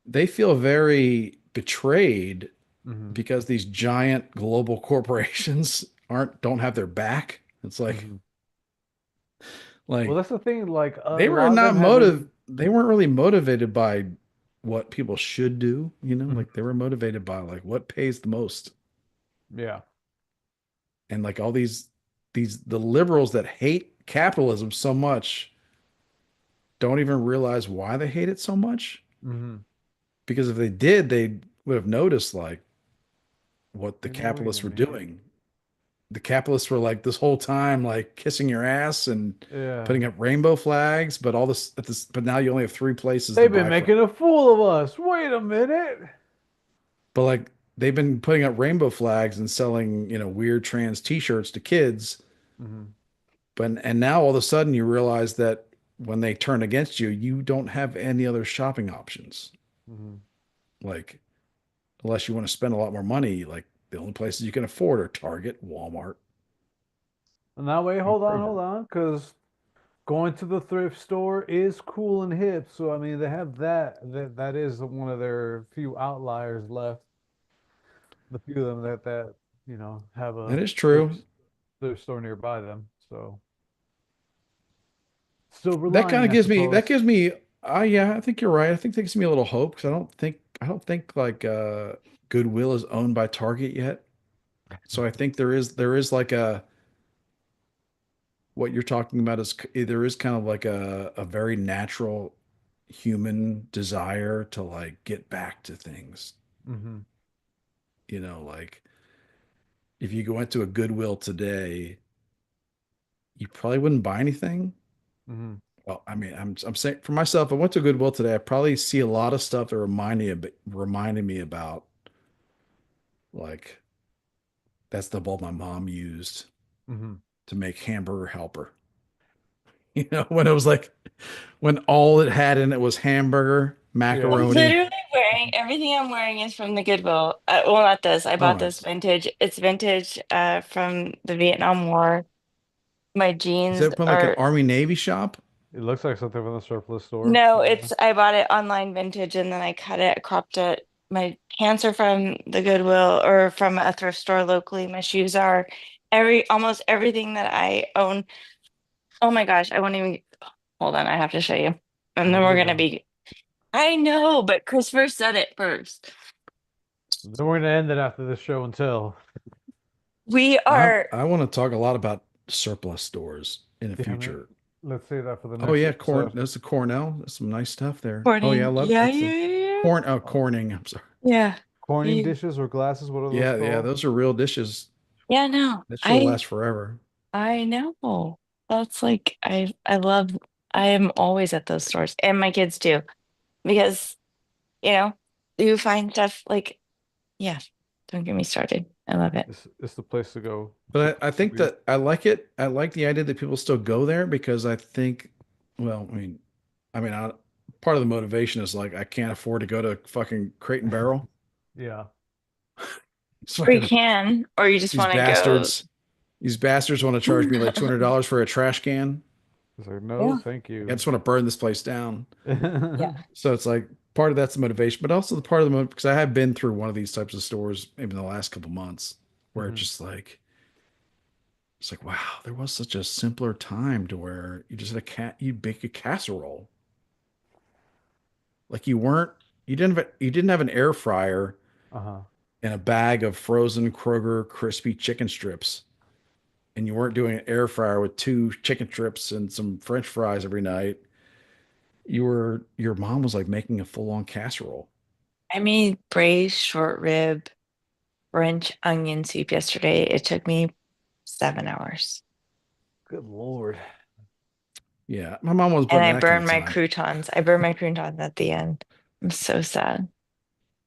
they feel very betrayed Hmm. because these giant global corporations don't have their back. It's Hmm. Well, like that's the thing. Like a lot of them they weren't really motivated by what people should do, you know, Mhm. like they were motivated by like what pays the most. Yeah. And like all these the liberals that hate capitalism so much don't even realize why they hate it so much. Hmm. Because if they did, they would have noticed like what the You know what you capitalists were mean? doing. The capitalists were like this whole time like kissing your ass and Yeah. putting up rainbow flags, but all this at this but now you only have three places to They've been buy from. making a fool of us. Wait a minute. But like they've been putting up rainbow flags and selling, weird trans t-shirts to kids. Hmm. But and now all of a sudden you realize that when they turn against you, you don't have any other shopping options. Hmm. Like unless you want to spend a lot more money, like the only places you can afford are Target, Walmart, And that way, and hold Kroger. on, because going to the thrift store is cool and hip. So I mean, they have that. That is one of their few outliers left. The few of them that have That a is true. thrift store nearby them. So silver That kind lining, of I gives me suppose. yeah, I think you're right. I think that gives me a little hope because I don't think like Goodwill is owned by Target yet. So I think there is like a what you're talking about is there is kind of like a very natural human desire to like get back to things. Hmm. Like if you go into a Goodwill today, you probably wouldn't buy anything. Hmm. Well, I mean, I'm saying for myself, I went to Goodwill today. I probably see a lot of stuff that reminded me about like that's the bulb my mom used Hmm. to make hamburger helper. When it was like when all it had in it was hamburger, Yeah. I'm macaroni. literally wearing everything I'm wearing is from the Goodwill. Well, not this. I Oh, bought this nice. vintage. It's vintage from the Vietnam War. My Is jeans that from like an are Army Navy shop? It looks like something from the surplus store. no, Yeah. it's I bought it online vintage and then I cut it, cropped it. My pants are from the Goodwill or from a thrift store locally. My shoes are almost everything that I own. Oh my gosh, I won't even hold on, I have to show you. And Well, then here we're we gonna go. be I know, but Chris first said it first. Then we're gonna end it after this show and tell. We I are I want to talk a lot about surplus stores in the Damn it. future. Let's save that for the Oh next yeah, episode. That's the Cornell. That's some nice stuff there. Oh yeah, I recording. love Yeah, that's yeah, the yeah, corn. Oh, Oh, Corning. I'm sorry. yeah. Corning Yeah, dishes or glasses, what are those Yeah, yeah, called? those are real dishes. yeah, no. That should I last forever. I know. That's like I love I am always at those stores and my kids too because you know you find stuff like yeah, don't get me started. I love it. It's the place to go. It's the But I place to think be. that I like it. I like the idea that people still go there because I think, well, part of the motivation is like I can't afford to go to fucking Crate and Barrel. Yeah. It's Or you fucking can, or you just these want to go. bastards. These bastards want to charge me like $200 for a trash can. It's like, no, Yeah. thank Like I you. just want to burn this place down. Yeah. So it's like part of that's the motivation, but also the part of the because I have been through one of these types of stores maybe in the last couple months where Hmm. it's like wow, there was such a simpler time to where you just had you bake a casserole. Like you didn't have an air fryer Uh-huh. and a bag of frozen Kroger crispy chicken strips. And you weren't doing an air fryer with two chicken strips and some French fries every night. Your mom was like making a full-on casserole. I made braised short rib French onion soup yesterday. It took me 7 hours. Good Lord. Yeah, my mom wasn't And putting I that kind burned of my time. croutons. I burned my croutons at the end. I'm so sad.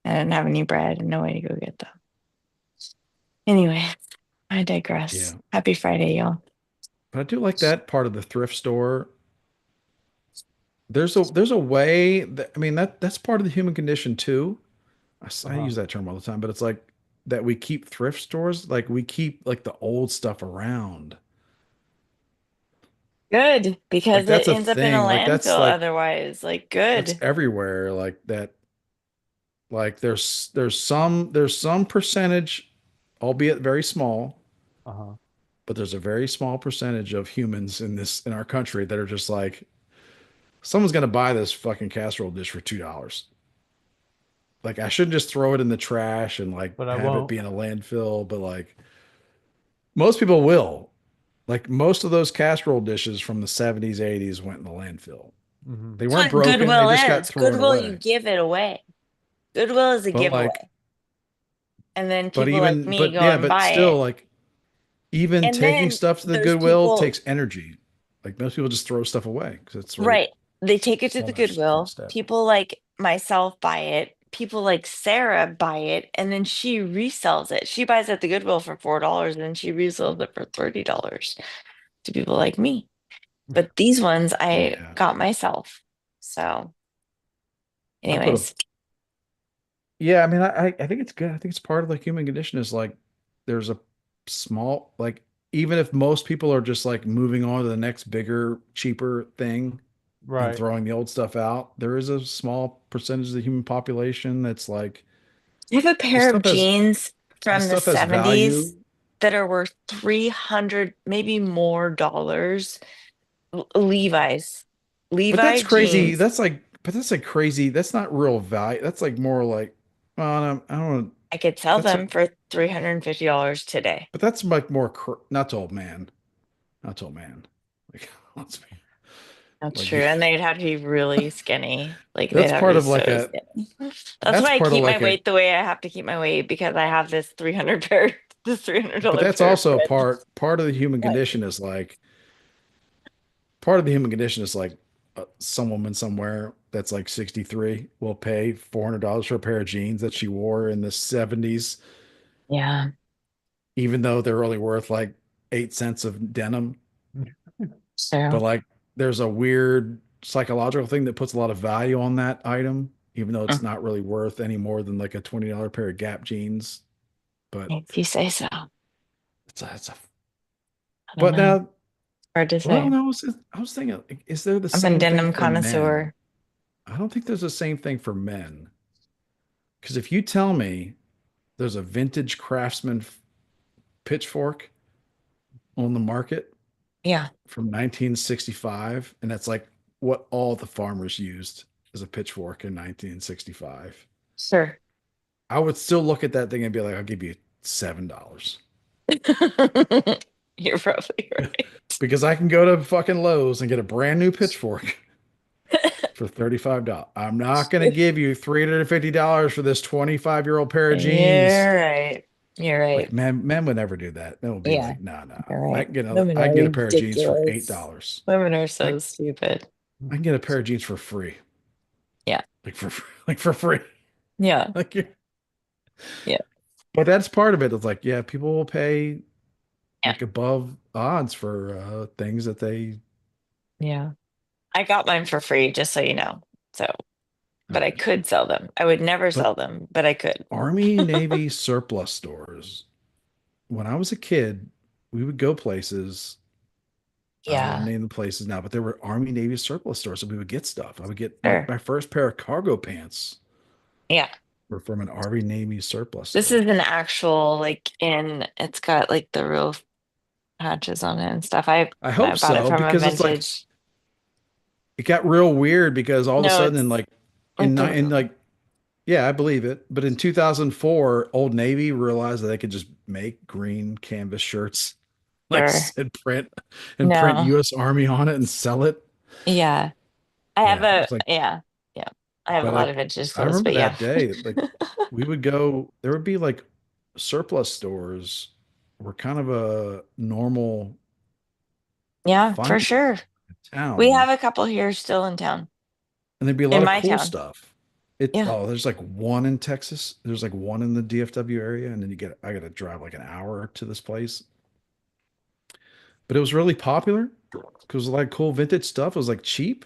I didn't have any bread and no way to go get them. Anyway, I digress. Yeah, Happy Friday, y'all. but I do like that part of the thrift store. There's a way that I mean that's part of the human condition too. I Uh-huh. use that term all the time, but it's like that we keep thrift stores, like we keep like the old stuff around. Good, Like because it that's a ends up in a thing. Like that's landfill like otherwise. Like, that's good. everywhere. Like that. Like there's some percentage, albeit very small, Uh-huh. but there's a very small percentage of humans in our country that are just like someone's gonna buy this fucking casserole dish for $2. Like I shouldn't just throw it in the trash and like But I have it won't. be in a landfill, but like most people will. Like most of those casserole dishes from the 70s, 80s went in the landfill. Hmm. They weren't That's what broken, they Goodwill just got is. thrown Goodwill, you away. give it away. Goodwill is a But like, giveaway. And then but people like even, me but go yeah, and but buy it. still, like, even And taking then stuff to the those Goodwill people, takes energy. Like most people just throw stuff away because it's right right, they take it to on the their front Goodwill. step. People like myself buy it. People like Sarah buy it. And then she resells it. She buys it at the Goodwill for $4 and then she resells it for $30 to people like me. But these ones I Yeah. got myself. So, I put a anyways, Yeah, I mean, I think it's good. I think it's part of the human condition is like there's a small like even if most people are just like moving on to the next bigger, cheaper thing and Right. throwing the old stuff out, there is a small percentage of the human population that's like I have a this pair of stuff has jeans this from the stuff has value. 70s that are worth 300, maybe more dollars. Levi's. But that's Levi crazy. jeans. That's like crazy. That's not real value. That's like more like well, I don't I could sell that's a them for $350 today. but that's like more not to old man. Not to old man. Like let's be That's like true. And they'd have to be really skinny. Like they'd that's have to part be of so like a skinny. That's that's why I part of keep my like a weight the way I have to keep my weight because I have this 300 pair, this but $300 that's pair of also a pants. part of the human Like, condition is like part of the human condition is like some woman somewhere that's like 63 will pay $400 for a pair of jeans that she wore in the 70s yeah. even though they're only worth like 8 cents of denim. But So, like there's a weird psychological thing that puts a lot of value on that item even though it's mm, not really worth any more than like a $20 pair of Gap jeans. But if you say so. I it's a don't but know. now Hard to well, say. no, I was thinking, like, is there the I'm a same thing denim for men? connoisseur. I don't think there's the same thing for men. Because if you tell me there's a vintage Craftsman pitchfork on the market Yeah, from 1965, and that's like what all the farmers used as a pitchfork in 1965, sure. I would still look at that thing and be like, I'll give you $7 You're probably right. because I can go to fucking Lowe's and get a brand new pitchfork for $35. I'm not going to give you $350 for this 25-year-old pair of jeans. You're right. You're Like right. men would never do that. Men would be Yeah, like, nah, nah. you're I right. can get Women I are can get a pair of jeans for eight ridiculous. dollars. Women are I so stupid. I can get a pair of jeans for free. Yeah. Like for like for free. Yeah. Like Yeah. but that's part of it. It's like, yeah, people will pay Yeah. like above odds for things that they Yeah. I got mine for free, just so you know. So, but I okay. could sell them. I would never But sell them, but I could. Army Navy surplus stores, when I was a kid, we would go places. I won't Yeah. name the places now, but there were Army Navy surplus stores, so we would get stuff. I would get like Sure. my first pair of cargo pants Yeah. were from an Army Navy surplus This is store. an actual, like, it's got like the real patches on it and stuff. I I hope bought it so from a because it's like vintage. it got real weird because all of a No, sudden it's in like ni- in the like yeah, I believe it. But in 2004, Old Navy realized that they could just make green canvas shirts like sure. said print No. US Army on it and sell it. Yeah. I have Yeah, a, it's like yeah. Yeah. I have a but lot of like vintage I clothes, remember but yeah. that day like we would go there would be like surplus stores were kind of a normal Yeah, for find sure. in We have town a couple here still in town, and there'd be a in lot of my cool town. stuff. It Yeah. oh there's like one in Texas, there's like one in the DFW area, and then I got to drive like an hour to this place, but it was really popular because like cool vintage stuff. It was like cheap.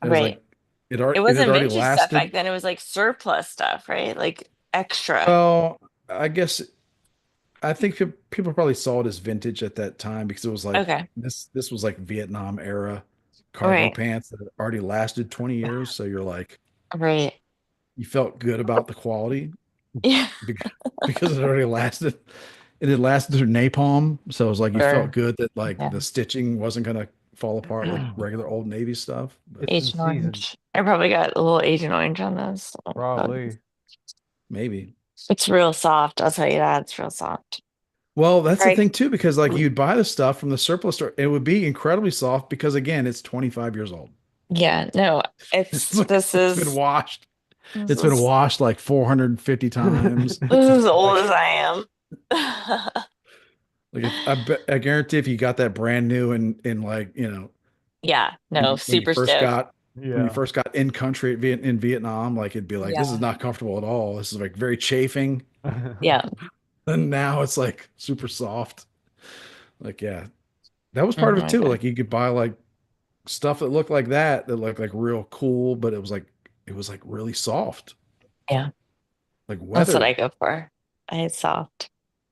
It was Right. like It it had wasn't already vintage stuff back lasted. then. It was like surplus stuff, right? Like extra. Well, I guess I think people probably saw it as vintage at that time because it was like Okay. this was like Vietnam era cargo Right. pants that had already lasted 20 years. So you're like Right. you felt good about the quality Yeah. because, because it already lasted. It had lasted through napalm. So it was like you felt Sure. good that like Yeah. the stitching wasn't gonna fall apart like regular old Navy stuff. But It's in Agent season, Orange. I probably got a little Agent Orange on this. Oh, God. probably. maybe. It's real soft. I'll tell you that. It's real soft. Well, that's All the right. thing too, because like you'd buy the stuff from the surplus store, it would be incredibly soft because again, it's 25 years old. Yeah, no, It's like this it's been is washed. this It's been is washed like 450 times. this It's is as old as like I am. like if I guarantee if you got that brand new in like, Yeah, when no, when you super first stoked. got when you Yeah. first got in country in Vietnam, like it'd be like this is Yeah. not comfortable at all. This is like very chafing. Yeah. And now it's like super soft. Like yeah, that was Oh part of it my too. God. Like you could buy like stuff that looked like that looked like real cool, but it was like really soft, Yeah, like that's what I weathered. go for. It's soft,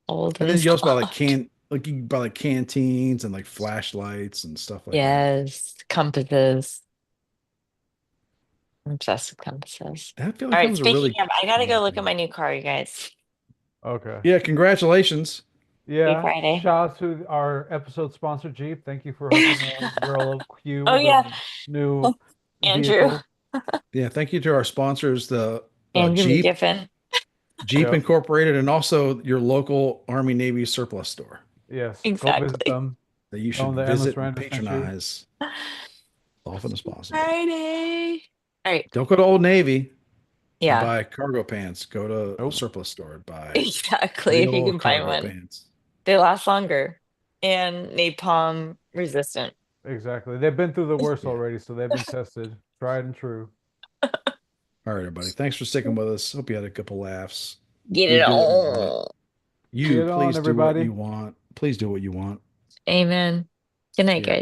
old And and then you also buy like soft. you can buy like canteens and like flashlights and stuff like that. Yes, compasses. I'm obsessed with compasses. That I feel All like that right, was a speaking really of, I gotta go common look at thing. my new car, you guys. Okay. Yeah, congratulations. Happy Yeah. Friday. Shout out to our episode sponsor, Jeep. Thank you for hooking a girl up Q Oh with yeah, a new Andrew. vehicle. Yeah, thank you to our sponsors, the Andrew Jeep, McGiffin. Jeep Yep. Incorporated, and also your local Army Navy surplus store Yes. Go visit Exactly. them. that you Tell should them the Endless visit and Random sent you. patronize as often as possible. Friday. All right. Don't go to Old Navy and Yeah, buy cargo pants. Go to a Nope. surplus store and buy exactly. If you real can find cargo one, pants. they last longer and napalm resistant. Exactly. They've been through the worst Yeah. already, so they've been tested, tried and true. All right, everybody. Thanks for sticking with us. Hope you had a couple laughs. Get We it do what we want. on. You Get on, please do what everybody. you want. Please do what you want. Amen. Good night, Yeah. guys.